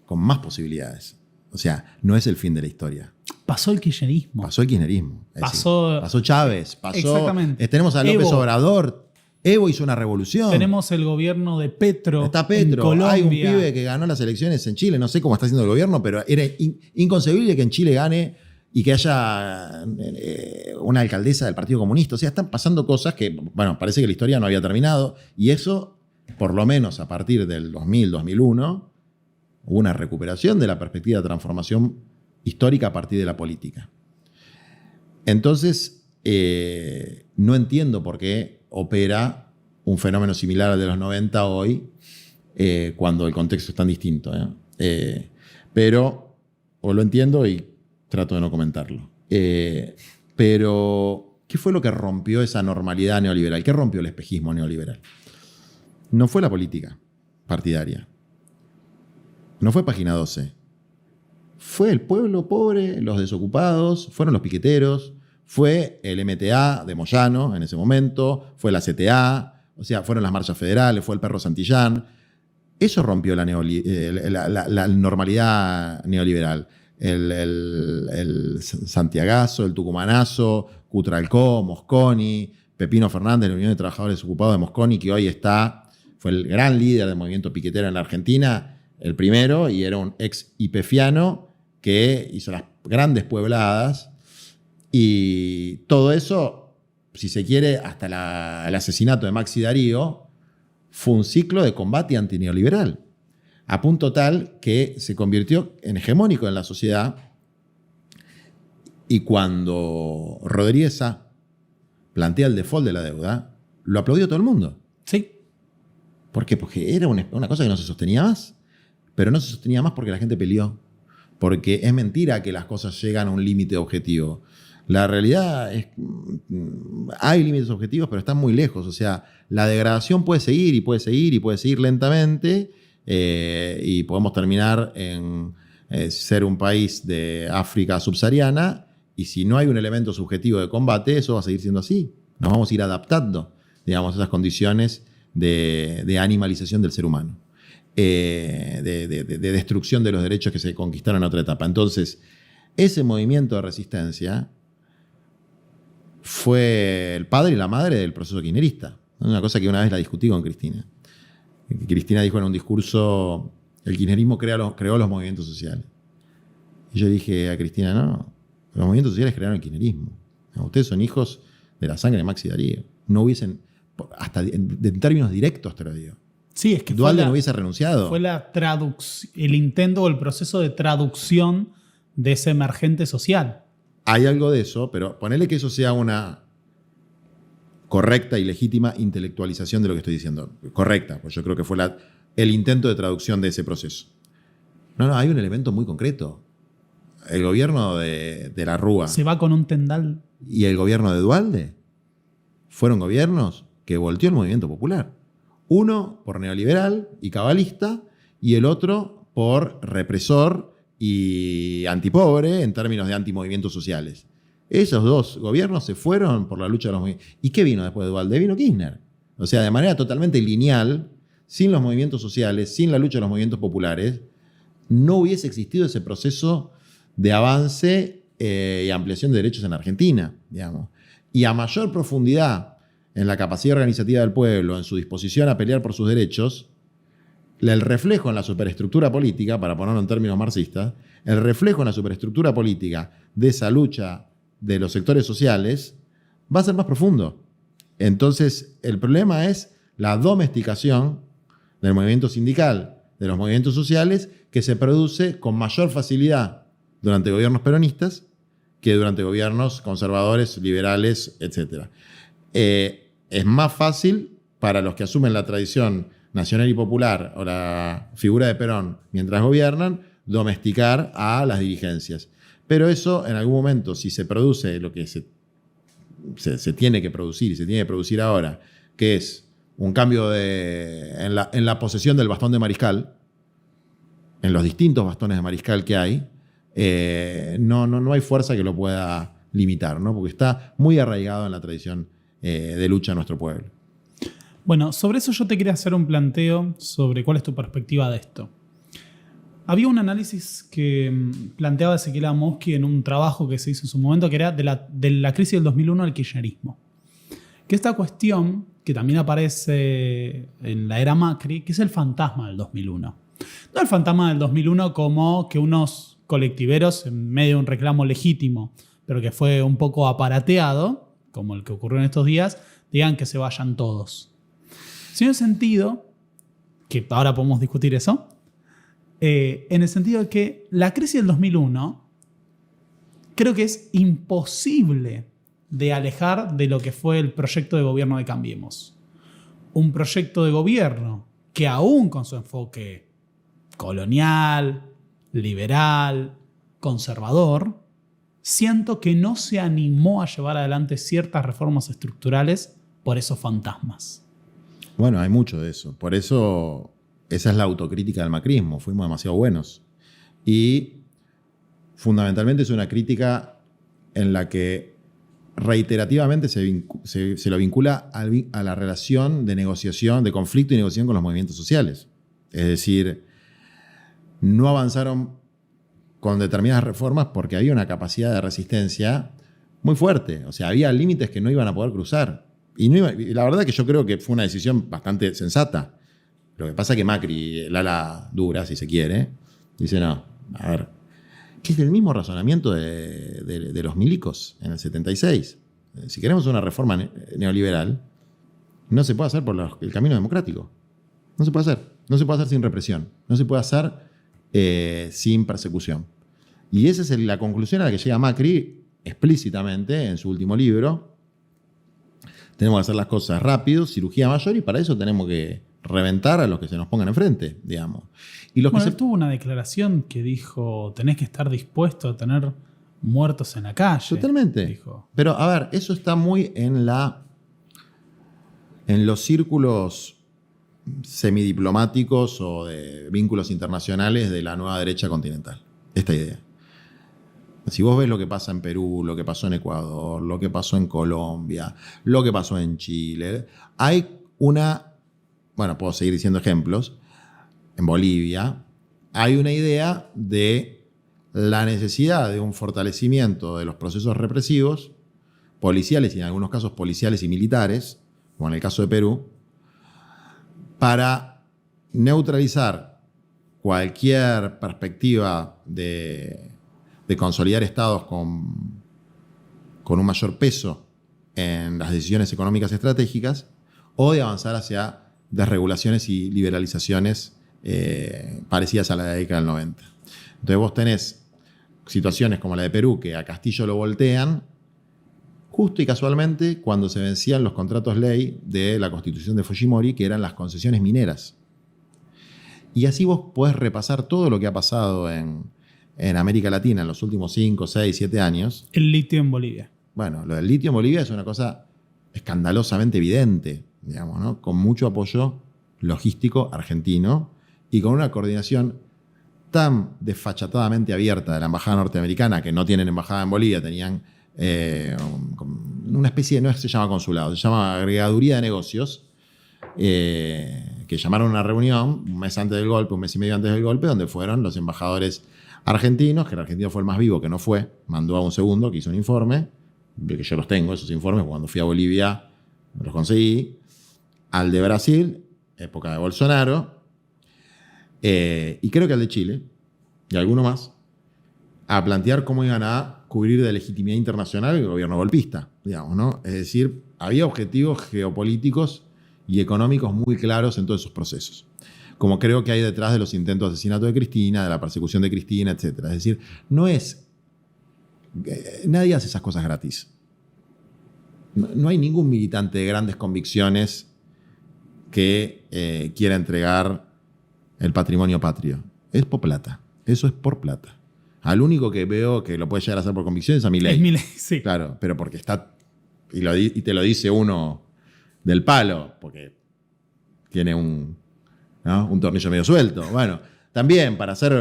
[SPEAKER 2] con más posibilidades. O sea, no es el fin de la historia.
[SPEAKER 1] Pasó el kirchnerismo.
[SPEAKER 2] Pasó el kirchnerismo.
[SPEAKER 1] Pasó
[SPEAKER 2] Chávez.
[SPEAKER 1] Exactamente.
[SPEAKER 2] Tenemos a López
[SPEAKER 1] Evo.
[SPEAKER 2] Obrador. Evo hizo una revolución.
[SPEAKER 1] Tenemos el gobierno de Petro.
[SPEAKER 2] Está Petro.
[SPEAKER 1] En Colombia.
[SPEAKER 2] Hay un pibe que ganó las elecciones en Chile. No sé cómo está haciendo el gobierno, pero era inconcebible que en Chile gane y que haya una alcaldesa del Partido Comunista. O sea, están pasando cosas que, bueno, parece que la historia no había terminado. Y eso, por lo menos a partir del 2000, 2001, hubo una recuperación de la perspectiva de transformación histórica a partir de la política. Entonces, no entiendo por qué opera un fenómeno similar al de los 90 hoy, cuando el contexto es tan distinto. Pero, o lo entiendo y trato de no comentarlo. Pero, ¿qué fue lo que rompió esa normalidad neoliberal? ¿Qué rompió el espejismo neoliberal? No fue la política partidaria. No fue Página 12. Fue el pueblo pobre, los desocupados, fueron los piqueteros, fue el MTA de Moyano en ese momento, fue la CTA, o sea, fueron las marchas federales, fue el perro Santillán. Eso rompió la normalidad neoliberal. El Santiagazo, el Tucumanazo, Cutralcó, Mosconi, Pepino Fernández, la Unión de Trabajadores Ocupados de Mosconi, que hoy fue el gran líder del movimiento piquetero en la Argentina, el primero, y era un ex ipefiano que hizo las grandes puebladas. Y todo eso, si se quiere, hasta el asesinato de Maxi Darío, fue un ciclo de combate antineoliberal, a punto tal que se convirtió en hegemónico en la sociedad. Y cuando Rodríguez Sá plantea el default de la deuda, lo aplaudió todo el mundo.
[SPEAKER 1] Sí.
[SPEAKER 2] ¿Por qué? Porque era una cosa que no se sostenía más, pero no se sostenía más porque la gente peleó. Porque es mentira que las cosas llegan a un límite objetivo. La realidad es hay límites objetivos, pero están muy lejos. O sea, la degradación puede seguir y puede seguir y puede seguir lentamente y podemos terminar en ser un país de África subsahariana y si no hay un elemento subjetivo de combate, eso va a seguir siendo así. Nos vamos a ir adaptando, digamos, a esas condiciones de animalización del ser humano, de destrucción de los derechos que se conquistaron en otra etapa. Entonces, ese movimiento de resistencia fue el padre y la madre del proceso kirchnerista. Una cosa que una vez la discutí con Cristina. Cristina dijo en un discurso, el kirchnerismo creó los movimientos sociales. Y yo dije a Cristina, no, los movimientos sociales crearon el kirchnerismo. Ustedes son hijos de la sangre de Maxi Darío. No hubiesen, hasta en términos directos te lo digo.
[SPEAKER 1] Sí, es que
[SPEAKER 2] Duhalde no hubiese renunciado.
[SPEAKER 1] Fue el intento o el proceso de traducción de ese emergente social.
[SPEAKER 2] Hay algo de eso, pero ponele que eso sea una correcta y legítima intelectualización de lo que estoy diciendo. Correcta, pues yo creo que fue el intento de traducción de ese proceso. No, hay un elemento muy concreto. El gobierno de la Rúa.
[SPEAKER 1] Se va con un tendal.
[SPEAKER 2] Y el gobierno de Duhalde fueron gobiernos que volteó el movimiento popular. Uno por neoliberal y cabalista, y el otro por represor y antipobre en términos de antimovimientos sociales. Esos dos gobiernos se fueron por la lucha de los movimientos. ¿Y qué vino después de Duhalde? Vino Kirchner. O sea, de manera totalmente lineal, sin los movimientos sociales, sin la lucha de los movimientos populares, no hubiese existido ese proceso de avance y ampliación de derechos en Argentina, digamos. Y a mayor profundidad en la capacidad organizativa del pueblo, en su disposición a pelear por sus derechos, el reflejo en la superestructura política, para ponerlo en términos marxistas, el reflejo en la superestructura política de esa lucha de los sectores sociales va a ser más profundo. Entonces, el problema es la domesticación del movimiento sindical, de los movimientos sociales, que se produce con mayor facilidad durante gobiernos peronistas que durante gobiernos conservadores, liberales, etc. Es más fácil para los que asumen la tradición nacional y popular o la figura de Perón mientras gobiernan, domesticar a las dirigencias. Pero eso, en algún momento, si se produce lo que se tiene que producir y se tiene que producir ahora, que es un cambio en la posesión del bastón de mariscal, en los distintos bastones de mariscal que hay, no hay fuerza que lo pueda limitar, ¿no? Porque está muy arraigado en la tradición de lucha de nuestro pueblo.
[SPEAKER 1] Bueno, sobre eso yo te quería hacer un planteo sobre cuál es tu perspectiva de esto. Había un análisis que planteaba Ezequiel Amosky en un trabajo que se hizo en su momento, que era de la crisis del 2001 al kirchnerismo. Que esta cuestión, que también aparece en la era Macri, que es el fantasma del 2001. No el fantasma del 2001 como que unos colectiveros, en medio de un reclamo legítimo, pero que fue un poco aparateado, como el que ocurrió en estos días, digan que se vayan todos. Sino en el sentido, que ahora podemos discutir eso, en el sentido de que la crisis del 2001 creo que es imposible de alejar de lo que fue el proyecto de gobierno de Cambiemos. Un proyecto de gobierno que aún con su enfoque colonial, liberal, conservador, siento que no se animó a llevar adelante ciertas reformas estructurales por esos fantasmas.
[SPEAKER 2] Bueno, hay mucho de eso. Por eso esa es la autocrítica del macrismo. Fuimos demasiado buenos. Y fundamentalmente es una crítica en la que reiterativamente se lo vincula a la relación de negociación, de conflicto y negociación con los movimientos sociales. Es decir, no avanzaron con determinadas reformas porque había una capacidad de resistencia muy fuerte. O sea, había límites que no iban a poder cruzar. Y la verdad que yo creo que fue una decisión bastante sensata. Lo que pasa es que Macri, el ala dura, si se quiere, dice, no, a ver, que es el mismo razonamiento de los milicos en el 76. Si queremos una reforma neoliberal, no se puede hacer por el camino democrático. No se puede hacer. No se puede hacer sin represión. No se puede hacer sin persecución. Y esa es la conclusión a la que llega Macri explícitamente en su último libro. Tenemos que hacer las cosas rápido, cirugía mayor, y para eso tenemos que reventar a los que se nos pongan enfrente, digamos. Y
[SPEAKER 1] Él tuvo una declaración que dijo, tenés que estar dispuesto a tener muertos en la calle.
[SPEAKER 2] Totalmente.
[SPEAKER 1] Dijo.
[SPEAKER 2] Pero, a ver, eso está muy en los círculos semidiplomáticos o de vínculos internacionales de la nueva derecha continental. Esta idea. Si vos ves lo que pasa en Perú, lo que pasó en Ecuador, lo que pasó en Colombia, lo que pasó en Chile, hay bueno, puedo seguir diciendo ejemplos, en Bolivia, hay una idea de la necesidad de un fortalecimiento de los procesos represivos, policiales y en algunos casos policiales y militares, como en el caso de Perú, para neutralizar cualquier perspectiva de consolidar estados con un mayor peso en las decisiones económicas estratégicas o de avanzar hacia desregulaciones y liberalizaciones parecidas a la década del 90. Entonces vos tenés situaciones como la de Perú, que a Castillo lo voltean, justo y casualmente cuando se vencían los contratos ley de la constitución de Fujimori, que eran las concesiones mineras. Y así vos podés repasar todo lo que ha pasado en América Latina en los últimos 5, 6, 7 años.
[SPEAKER 1] El litio en Bolivia.
[SPEAKER 2] Bueno, lo del litio en Bolivia es una cosa escandalosamente evidente, digamos, ¿no? Con mucho apoyo logístico argentino y con una coordinación tan desfachatadamente abierta de la embajada norteamericana, que no tienen embajada en Bolivia, tenían una especie de, no se llama consulado, se llama agregaduría de negocios, que llamaron a una reunión un mes antes del golpe, un mes y medio antes del golpe, donde fueron los embajadores argentinos, que el argentino fue el más vivo, que no fue, mandó a un segundo, que hizo un informe, que yo los tengo, esos informes, cuando fui a Bolivia los conseguí, al de Brasil, época de Bolsonaro, y creo que al de Chile, y alguno más, a plantear cómo iban a cubrir de legitimidad internacional el gobierno golpista, digamos, ¿no? Es decir, había objetivos geopolíticos y económicos muy claros en todos esos procesos, como creo que hay detrás de los intentos de asesinato de Cristina, de la persecución de Cristina, etc. Es decir, nadie hace esas cosas gratis. No hay ningún militante de grandes convicciones que quiera entregar el patrimonio patrio. Es por plata. Eso es por plata. Al único que veo que lo puede llegar a hacer por convicción es a Milei.
[SPEAKER 1] Es Milei, sí.
[SPEAKER 2] Claro, pero porque está... Y te lo dice uno del palo, porque tiene un tornillo medio suelto. Bueno, también para hacer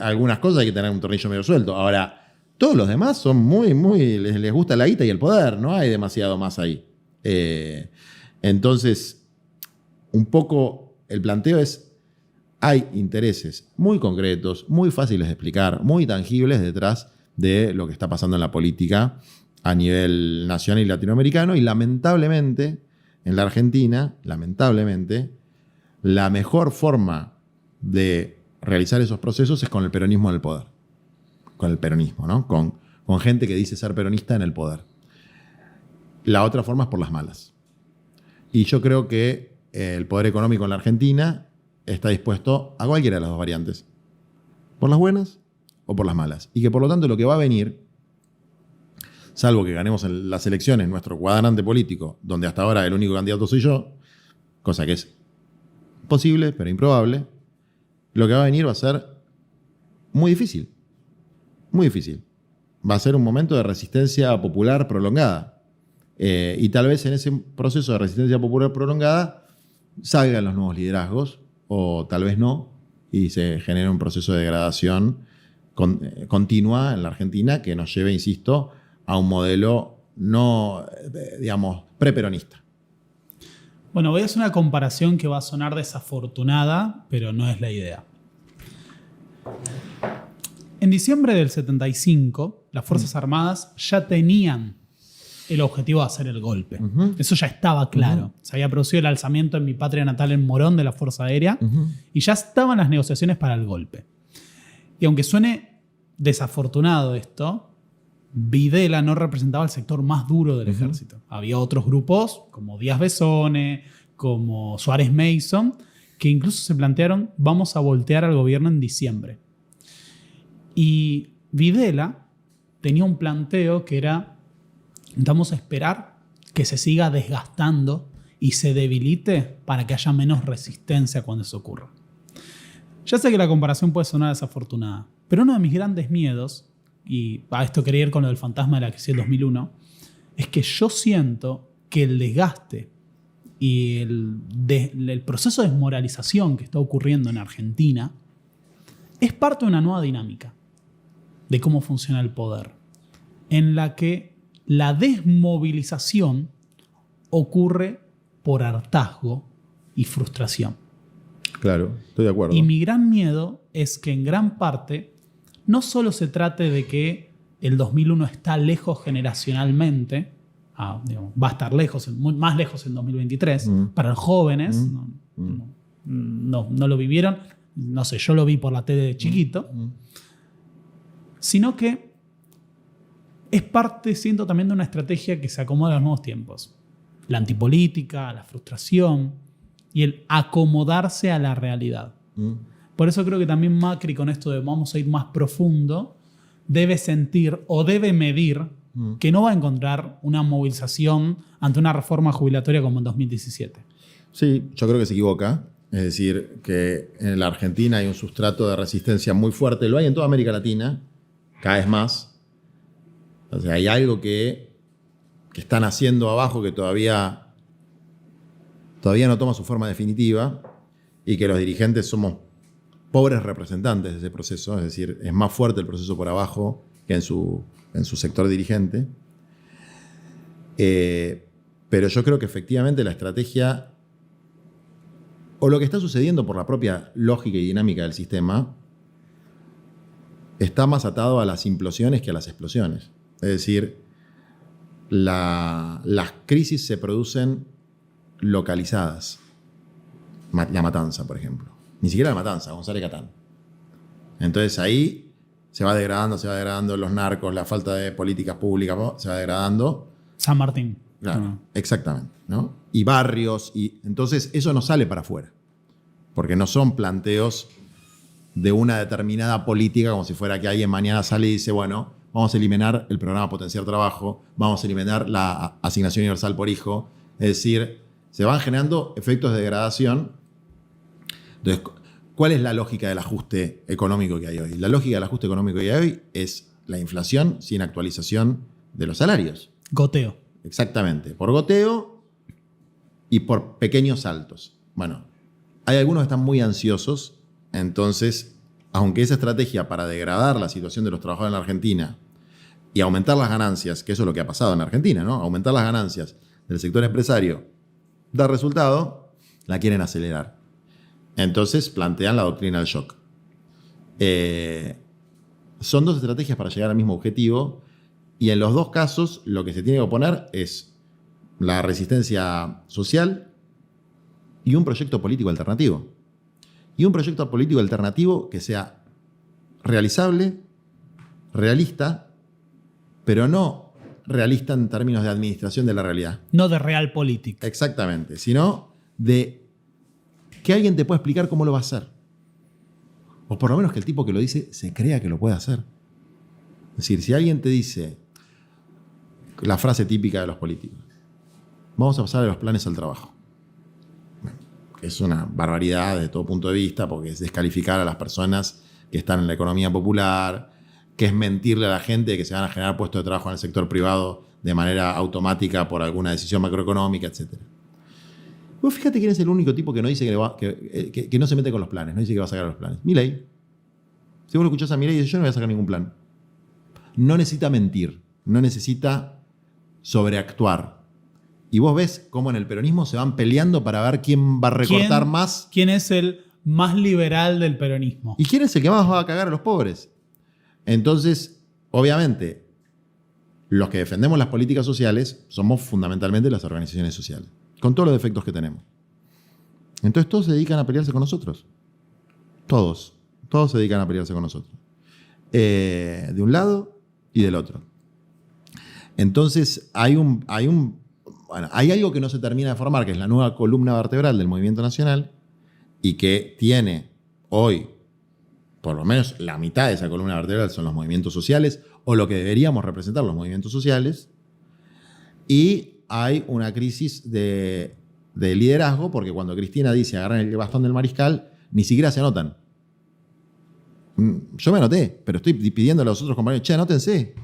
[SPEAKER 2] algunas cosas hay que tener un tornillo medio suelto. Ahora, todos los demás son muy, les gusta la guita y el poder, no hay demasiado más ahí. Entonces, un poco el planteo es, hay intereses muy concretos, muy fáciles de explicar, muy tangibles detrás de lo que está pasando en la política a nivel nacional y latinoamericano, y lamentablemente, en la Argentina, la mejor forma de realizar esos procesos es con el peronismo en el poder. Con el peronismo, ¿no? Con gente que dice ser peronista en el poder. La otra forma es por las malas. Y yo creo que el poder económico en la Argentina está dispuesto a cualquiera de las dos variantes. Por las buenas o por las malas. Y que por lo tanto lo que va a venir, salvo que ganemos en las elecciones nuestro cuadrante político, donde hasta ahora el único candidato soy yo, cosa que es posible, pero improbable, lo que va a venir va a ser muy difícil. Muy difícil. Va a ser un momento de resistencia popular prolongada. Y tal vez en ese proceso de resistencia popular prolongada salgan los nuevos liderazgos, o tal vez no, y se genere un proceso de degradación continua en la Argentina que nos lleve, insisto, a un modelo no, digamos, preperonista.
[SPEAKER 1] Bueno, voy a hacer una comparación que va a sonar desafortunada, pero no es la idea. En diciembre del 75, las Fuerzas Armadas ya tenían el objetivo de hacer el golpe. Eso ya estaba claro. Se había producido el alzamiento en mi patria natal en Morón de la Fuerza Aérea y ya estaban las negociaciones para el golpe. Y aunque suene desafortunado esto, Videla no representaba el sector más duro del ejército. Había otros grupos, como Díaz Besone, como Suárez Mason, que incluso se plantearon, vamos a voltear al gobierno en diciembre. Y Videla tenía un planteo que era, vamos a esperar que se siga desgastando y se debilite para que haya menos resistencia cuando eso ocurra. Ya sé que la comparación puede sonar desafortunada, pero uno de mis grandes miedos y a esto quería ir con lo del fantasma de la crisis del 2001, es que yo siento que el desgaste y el proceso de desmoralización que está ocurriendo en Argentina es parte de una nueva dinámica de cómo funciona el poder, en la que la desmovilización ocurre por hartazgo y frustración.
[SPEAKER 2] Claro, estoy de acuerdo.
[SPEAKER 1] Y mi gran miedo es que en gran parte no solo se trate de que el 2001 está lejos generacionalmente, digamos, va a estar lejos, más lejos en 2023, para los jóvenes, no lo vivieron, no sé, yo lo vi por la tele de chiquito, sino que es parte, siento, también de una estrategia que se acomoda a los nuevos tiempos. La antipolítica, la frustración y el acomodarse a la realidad. Por eso creo que también Macri, con esto de vamos a ir más profundo, debe sentir o debe medir que no va a encontrar una movilización ante una reforma jubilatoria como en 2017.
[SPEAKER 2] Sí, yo creo que se equivoca. Es decir, que en la Argentina hay un sustrato de resistencia muy fuerte. Lo hay en toda América Latina, cada vez más. O sea, hay algo que están haciendo abajo que todavía no toma su forma definitiva y que los dirigentes somos pobres representantes de ese proceso. Es decir, es más fuerte el proceso por abajo que en su sector dirigente. Pero yo creo que efectivamente la estrategia, o lo que está sucediendo por la propia lógica y dinámica del sistema, está más atado a las implosiones que a las explosiones. Es decir, las crisis se producen localizadas. La Matanza, por ejemplo. Ni siquiera La Matanza, González Catán. Entonces ahí se va degradando los narcos, la falta de políticas públicas, se va degradando.
[SPEAKER 1] San Martín.
[SPEAKER 2] Claro, exactamente, ¿no? Y barrios, y entonces eso no sale para afuera, porque no son planteos de una determinada política, como si fuera que alguien mañana sale y dice, bueno, vamos a eliminar el programa Potenciar Trabajo, vamos a eliminar la asignación universal por hijo. Es decir, se van generando efectos de degradación. Entonces, ¿cuál es la lógica del ajuste económico que hay hoy? La lógica del ajuste económico que hay hoy es la inflación sin actualización de los salarios.
[SPEAKER 1] Goteo.
[SPEAKER 2] Exactamente, por goteo y por pequeños saltos. Bueno, hay algunos que están muy ansiosos, entonces, aunque esa estrategia para degradar la situación de los trabajadores en la Argentina y aumentar las ganancias, que eso es lo que ha pasado en Argentina, ¿no? Aumentar las ganancias del sector empresario da resultado, la quieren acelerar. Entonces plantean la doctrina del shock. Son dos estrategias para llegar al mismo objetivo. Y en los dos casos lo que se tiene que oponer es la resistencia social y un proyecto político alternativo. Y un proyecto político alternativo que sea realizable, realista, pero no realista en términos de administración de la realidad.
[SPEAKER 1] No de realpolitik.
[SPEAKER 2] Exactamente, sino de que alguien te pueda explicar cómo lo va a hacer. O por lo menos que el tipo que lo dice se crea que lo puede hacer. Es decir, si alguien te dice la frase típica de los políticos, vamos a pasar de los planes al trabajo. Bueno, es una barbaridad desde todo punto de vista, porque es descalificar a las personas que están en la economía popular, que es mentirle a la gente de que se van a generar puestos de trabajo en el sector privado de manera automática por alguna decisión macroeconómica, etc. Vos fíjate quién es el único tipo que no dice que no se mete con los planes, no dice que va a sacar los planes. Milei. Si vos lo escuchás a Milei, dice, yo no voy a sacar ningún plan. No necesita mentir, no necesita sobreactuar. Y vos ves cómo en el peronismo se van peleando para ver quién va a recortar más.
[SPEAKER 1] ¿Quién es el más liberal del peronismo?
[SPEAKER 2] ¿Y quién es el que más va a cagar a los pobres? Entonces, obviamente, los que defendemos las políticas sociales somos fundamentalmente las organizaciones sociales, con todos los defectos que tenemos. Entonces todos se dedican a pelearse con nosotros. Todos se dedican a pelearse con nosotros. De un lado y del otro. Entonces hay algo que no se termina de formar, que es la nueva columna vertebral del movimiento nacional, y que tiene hoy, por lo menos la mitad de esa columna vertebral son los movimientos sociales, o lo que deberíamos representar los movimientos sociales, y hay una crisis de liderazgo, porque cuando Cristina dice agarran el bastón del mariscal, ni siquiera se anotan. Yo me anoté, pero estoy pidiendo a los otros compañeros, che, anótense.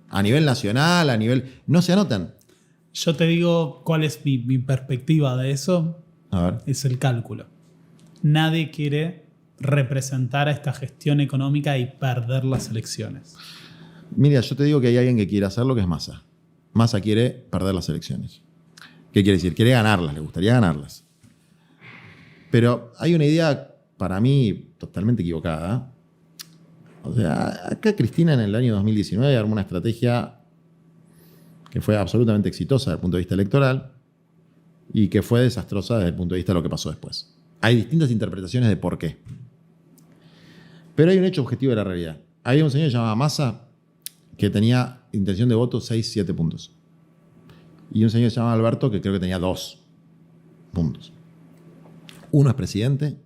[SPEAKER 2] A nivel nacional, no se anotan.
[SPEAKER 1] Yo te digo cuál es mi perspectiva de eso.
[SPEAKER 2] A ver.
[SPEAKER 1] Es el cálculo. Nadie quiere representar a esta gestión económica y perder las elecciones.
[SPEAKER 2] Mira, yo te digo que hay alguien que quiere hacerlo, que es Massa. Massa quiere perder las elecciones. ¿Qué quiere decir? Quiere ganarlas, le gustaría ganarlas. Pero hay una idea, para mí, totalmente equivocada. O sea, acá Cristina en el año 2019 armó una estrategia que fue absolutamente exitosa desde el punto de vista electoral y que fue desastrosa desde el punto de vista de lo que pasó después. Hay distintas interpretaciones de por qué. Pero hay un hecho objetivo de la realidad. Había un señor llamado Massa que tenía intención de voto 6-7 puntos. Y un señor llamado Alberto que creo que tenía 2 puntos. Uno es presidente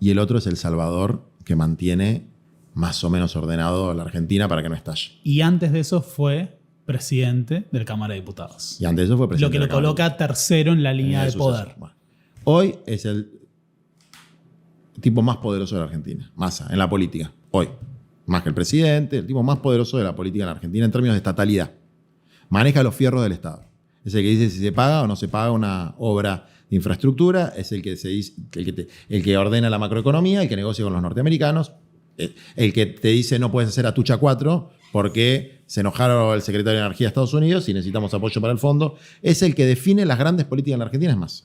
[SPEAKER 2] y el otro es el salvador que mantiene más o menos ordenado a la Argentina para que no estalle.
[SPEAKER 1] Y antes de eso fue presidente de la Cámara de Diputados.
[SPEAKER 2] Y antes de eso fue
[SPEAKER 1] Lo
[SPEAKER 2] presidente.
[SPEAKER 1] que lo coloca tercero en la línea de poder.
[SPEAKER 2] Bueno, hoy es el tipo más poderoso de la Argentina. Massa, en la política. Hoy. Más que el presidente, el tipo más poderoso de la política en la Argentina en términos de estatalidad. Maneja los fierros del Estado. Es el que dice si se paga o no se paga una obra de infraestructura, es el que, el que ordena la macroeconomía, el que negocia con los norteamericanos, el que te dice no puedes hacer Atucha 4 porque se enojaron el secretario de Energía de Estados Unidos y necesitamos apoyo para el fondo. Es el que define las grandes políticas en la Argentina, es Massa.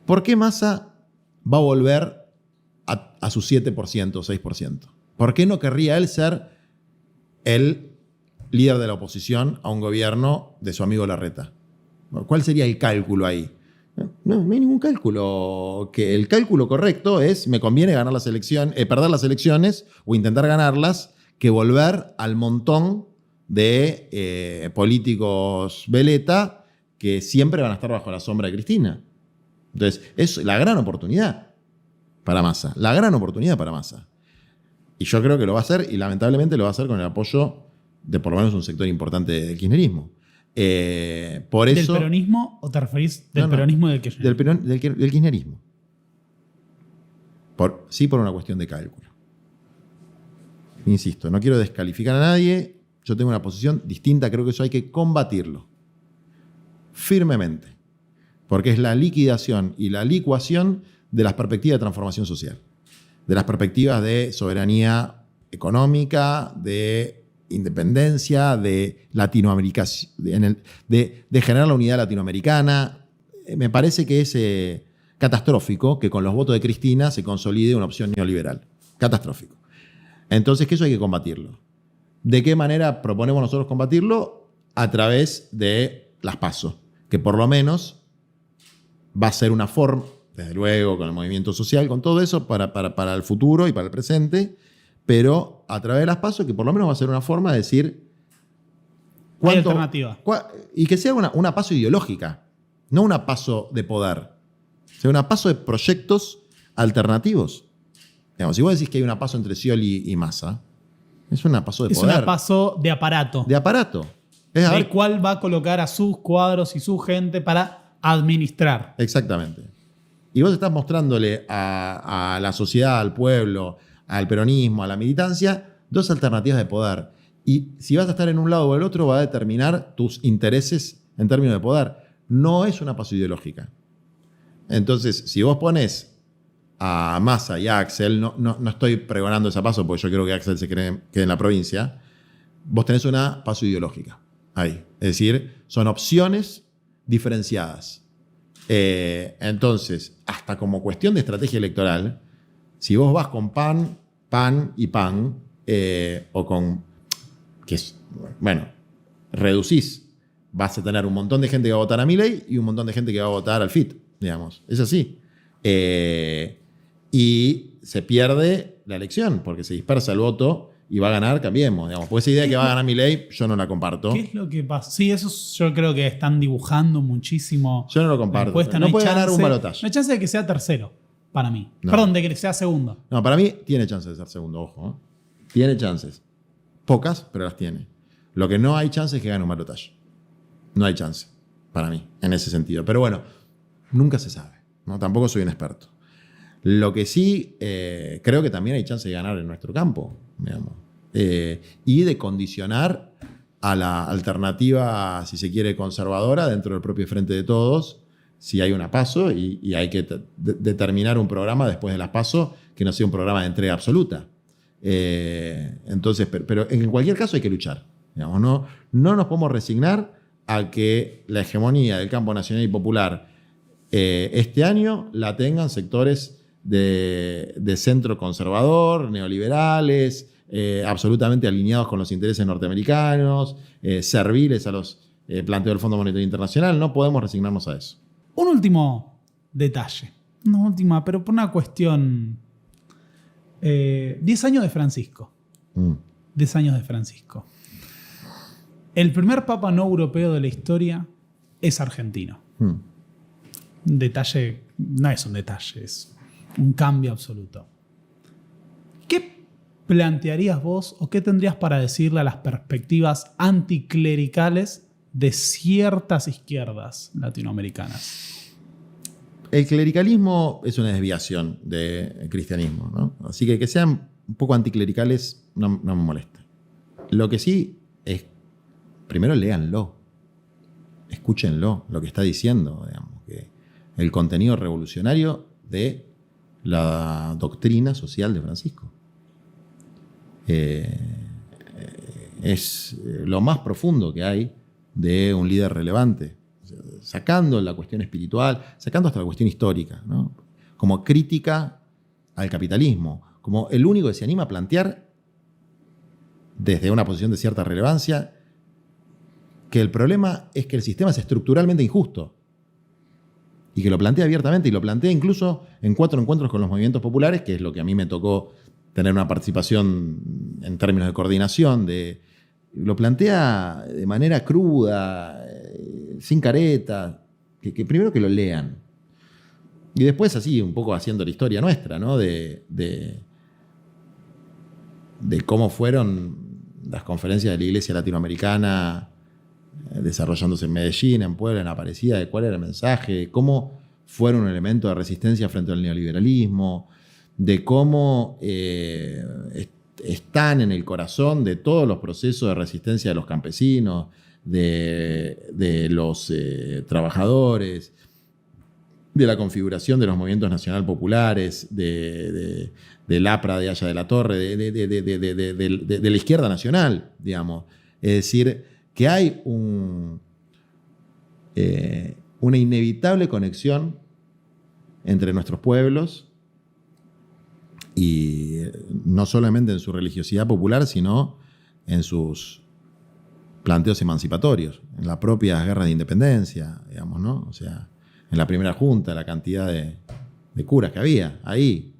[SPEAKER 2] ¿Por qué Massa va a volver a su 7% o 6%? ¿Por qué no querría él ser el líder de la oposición a un gobierno de su amigo Larreta? ¿Cuál sería el cálculo ahí? No hay ningún cálculo. Que el cálculo correcto es, me conviene ganar las elecciones, perder las elecciones o intentar ganarlas, que volver al montón de políticos veleta que siempre van a estar bajo la sombra de Cristina. Entonces, es la gran oportunidad para Massa. La gran oportunidad para Massa. Y yo creo que lo va a hacer, y lamentablemente lo va a hacer con el apoyo de por lo menos un sector importante del kirchnerismo. Por eso,
[SPEAKER 1] ¿Del peronismo o te referís del peronismo y del kirchnerismo?
[SPEAKER 2] Del kirchnerismo. Sí, por una cuestión de cálculo. Insisto, no quiero descalificar a nadie. Yo tengo una posición distinta. Creo que eso hay que combatirlo firmemente. Porque es la liquidación y la licuación de las perspectivas de transformación social. De las perspectivas de soberanía económica, de independencia, de latinoamericación, de generar la unidad latinoamericana. Me parece que es catastrófico que con los votos de Cristina se consolide una opción neoliberal. Catastrófico. Entonces, que eso hay que combatirlo. ¿De qué manera proponemos nosotros combatirlo? A través de las PASO, que por lo menos va a ser una forma, desde luego, con el movimiento social, con todo eso, para el futuro y para el presente, pero a través de las PASO, que por lo menos va a ser una forma de decir
[SPEAKER 1] ¿cuánto, alternativa?
[SPEAKER 2] Y que sea una PASO ideológica, no una PASO de poder. Sea una PASO de proyectos alternativos. Digamos, si vos decís que hay una PASO entre Scioli y Massa, es una PASO de poder.
[SPEAKER 1] Es una PASO de aparato.
[SPEAKER 2] De aparato.
[SPEAKER 1] De cuál va a colocar a sus cuadros y su gente para administrar.
[SPEAKER 2] Exactamente. Y vos estás mostrándole a la sociedad, al pueblo, al peronismo, a la militancia, dos alternativas de poder. Y si vas a estar en un lado o el otro, va a determinar tus intereses en términos de poder. No es una PASO ideológica. Entonces, si vos pones a Massa y a Axel, no estoy pregonando esa PASO porque yo creo que Axel se quede en la provincia, vos tenés una PASO ideológica ahí. Es decir, son opciones diferenciadas. Entonces, hasta como cuestión de estrategia electoral, si vos vas con pan y pan, o con, reducís, vas a tener un montón de gente que va a votar a Milei y un montón de gente que va a votar al FIT, digamos. Es así. Y se pierde la elección porque se dispersa el voto y va a ganar Cambiemos, digamos. Porque esa idea de que va a ganar Milei, yo no la comparto.
[SPEAKER 1] ¿Qué es lo que pasa? Sí, eso yo creo que están dibujando muchísimo.
[SPEAKER 2] Yo no lo comparto.
[SPEAKER 1] No
[SPEAKER 2] puede ganar un balotaje.
[SPEAKER 1] No hay chance de que sea tercero, para mí.
[SPEAKER 2] No.
[SPEAKER 1] Perdón, de que sea segundo.
[SPEAKER 2] No, para mí tiene chances de ser segundo, ojo. Tiene chances. Pocas, pero las tiene. Lo que no hay chance es que gane un balotaje. No hay chance, para mí, en ese sentido. Pero bueno, nunca se sabe, ¿no? Tampoco soy un experto. Lo que sí, creo que también hay chance de ganar en nuestro campo, digamos. Y de condicionar a la alternativa, si se quiere, conservadora dentro del propio Frente de Todos, si hay una PASO y hay que determinar un programa después de las PASO que no sea un programa de entrega absoluta. Entonces, pero en cualquier caso hay que luchar. Digamos, no nos podemos resignar a que la hegemonía del campo nacional y popular este año la tengan sectores de centro conservador, neoliberales, absolutamente alineados con los intereses norteamericanos, serviles a los planteos del Fondo Monetario Internacional. No podemos resignarnos a eso.
[SPEAKER 1] Un último detalle. Una última, pero por una cuestión... 10 años de Francisco. 10 años de Francisco. El primer papa no europeo de la historia es argentino. Un detalle, no es un detalle, es un cambio absoluto. ¿Qué plantearías vos o qué tendrías para decirle a las perspectivas anticlericales de ciertas izquierdas latinoamericanas?
[SPEAKER 2] El clericalismo es una desviación del cristianismo, ¿no? Así que sean un poco anticlericales no me molesta. Lo que sí es, primero léanlo, escúchenlo, lo que está diciendo, digamos, que el contenido revolucionario de la doctrina social de Francisco. Es lo más profundo que hay de un líder relevante, sacando la cuestión espiritual, sacando hasta la cuestión histórica, ¿no? Como crítica al capitalismo, como el único que se anima a plantear desde una posición de cierta relevancia que el problema es que el sistema es estructuralmente injusto y que lo plantea abiertamente y lo plantea incluso en 4 encuentros con los movimientos populares, que es lo que a mí me tocó tener una participación en términos de coordinación, lo plantea de manera cruda, sin careta, que primero que lo lean. Y después así, un poco haciendo la historia nuestra, ¿no? De cómo fueron las conferencias de la Iglesia Latinoamericana desarrollándose en Medellín, en Puebla, en Aparecida, de cuál era el mensaje, de cómo fueron un elemento de resistencia frente al neoliberalismo, de cómo están en el corazón de todos los procesos de resistencia de los campesinos, de los trabajadores, de la configuración de los movimientos nacional populares, del APRA de Haya de la Torre, de la izquierda nacional, digamos. Es decir, que hay una inevitable conexión entre nuestros pueblos y no solamente en su religiosidad popular, sino en sus planteos emancipatorios, en las propias guerras de independencia, digamos, ¿no? O sea, en la primera junta, la cantidad de curas que había ahí.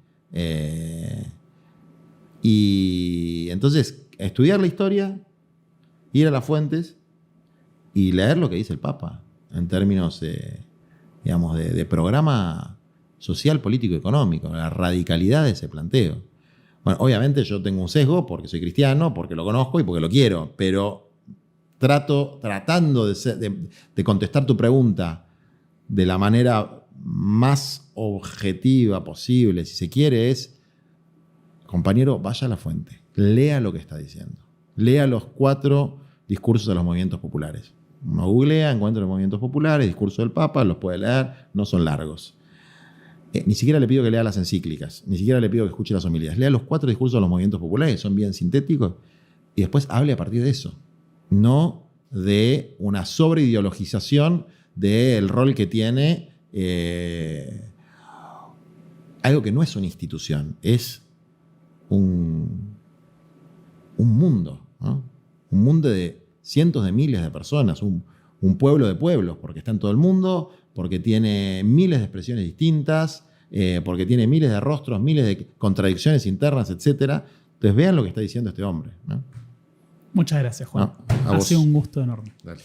[SPEAKER 2] Y entonces, estudiar la historia, ir a las fuentes y leer lo que dice el Papa en términos digamos, de programa social, político y económico, la radicalidad de ese planteo. Bueno, obviamente yo tengo un sesgo porque soy cristiano, porque lo conozco y porque lo quiero, pero tratando de contestar tu pregunta de la manera más objetiva posible, si se quiere, es, compañero, vaya a la fuente, lea lo que está diciendo, lea los 4 discursos de los movimientos populares. Uno googlea, encuentra los movimientos populares, discurso del Papa, los puede leer, no son largos. Ni siquiera le pido que lea las encíclicas, ni siquiera le pido que escuche las homilías. Lea los 4 discursos de los movimientos populares, que son bien sintéticos, y después hable a partir de eso. No de una sobreideologización del rol que tiene algo que no es una institución, es un mundo, ¿no? Un mundo de cientos de miles de personas, un pueblo de pueblos, porque está en todo el mundo, porque tiene miles de expresiones distintas, porque tiene miles de rostros, miles de contradicciones internas, etc. Entonces vean lo que está diciendo este hombre, ¿no?
[SPEAKER 1] Muchas gracias, Juan.
[SPEAKER 2] No,
[SPEAKER 1] ha sido un gusto enorme.
[SPEAKER 2] Dale.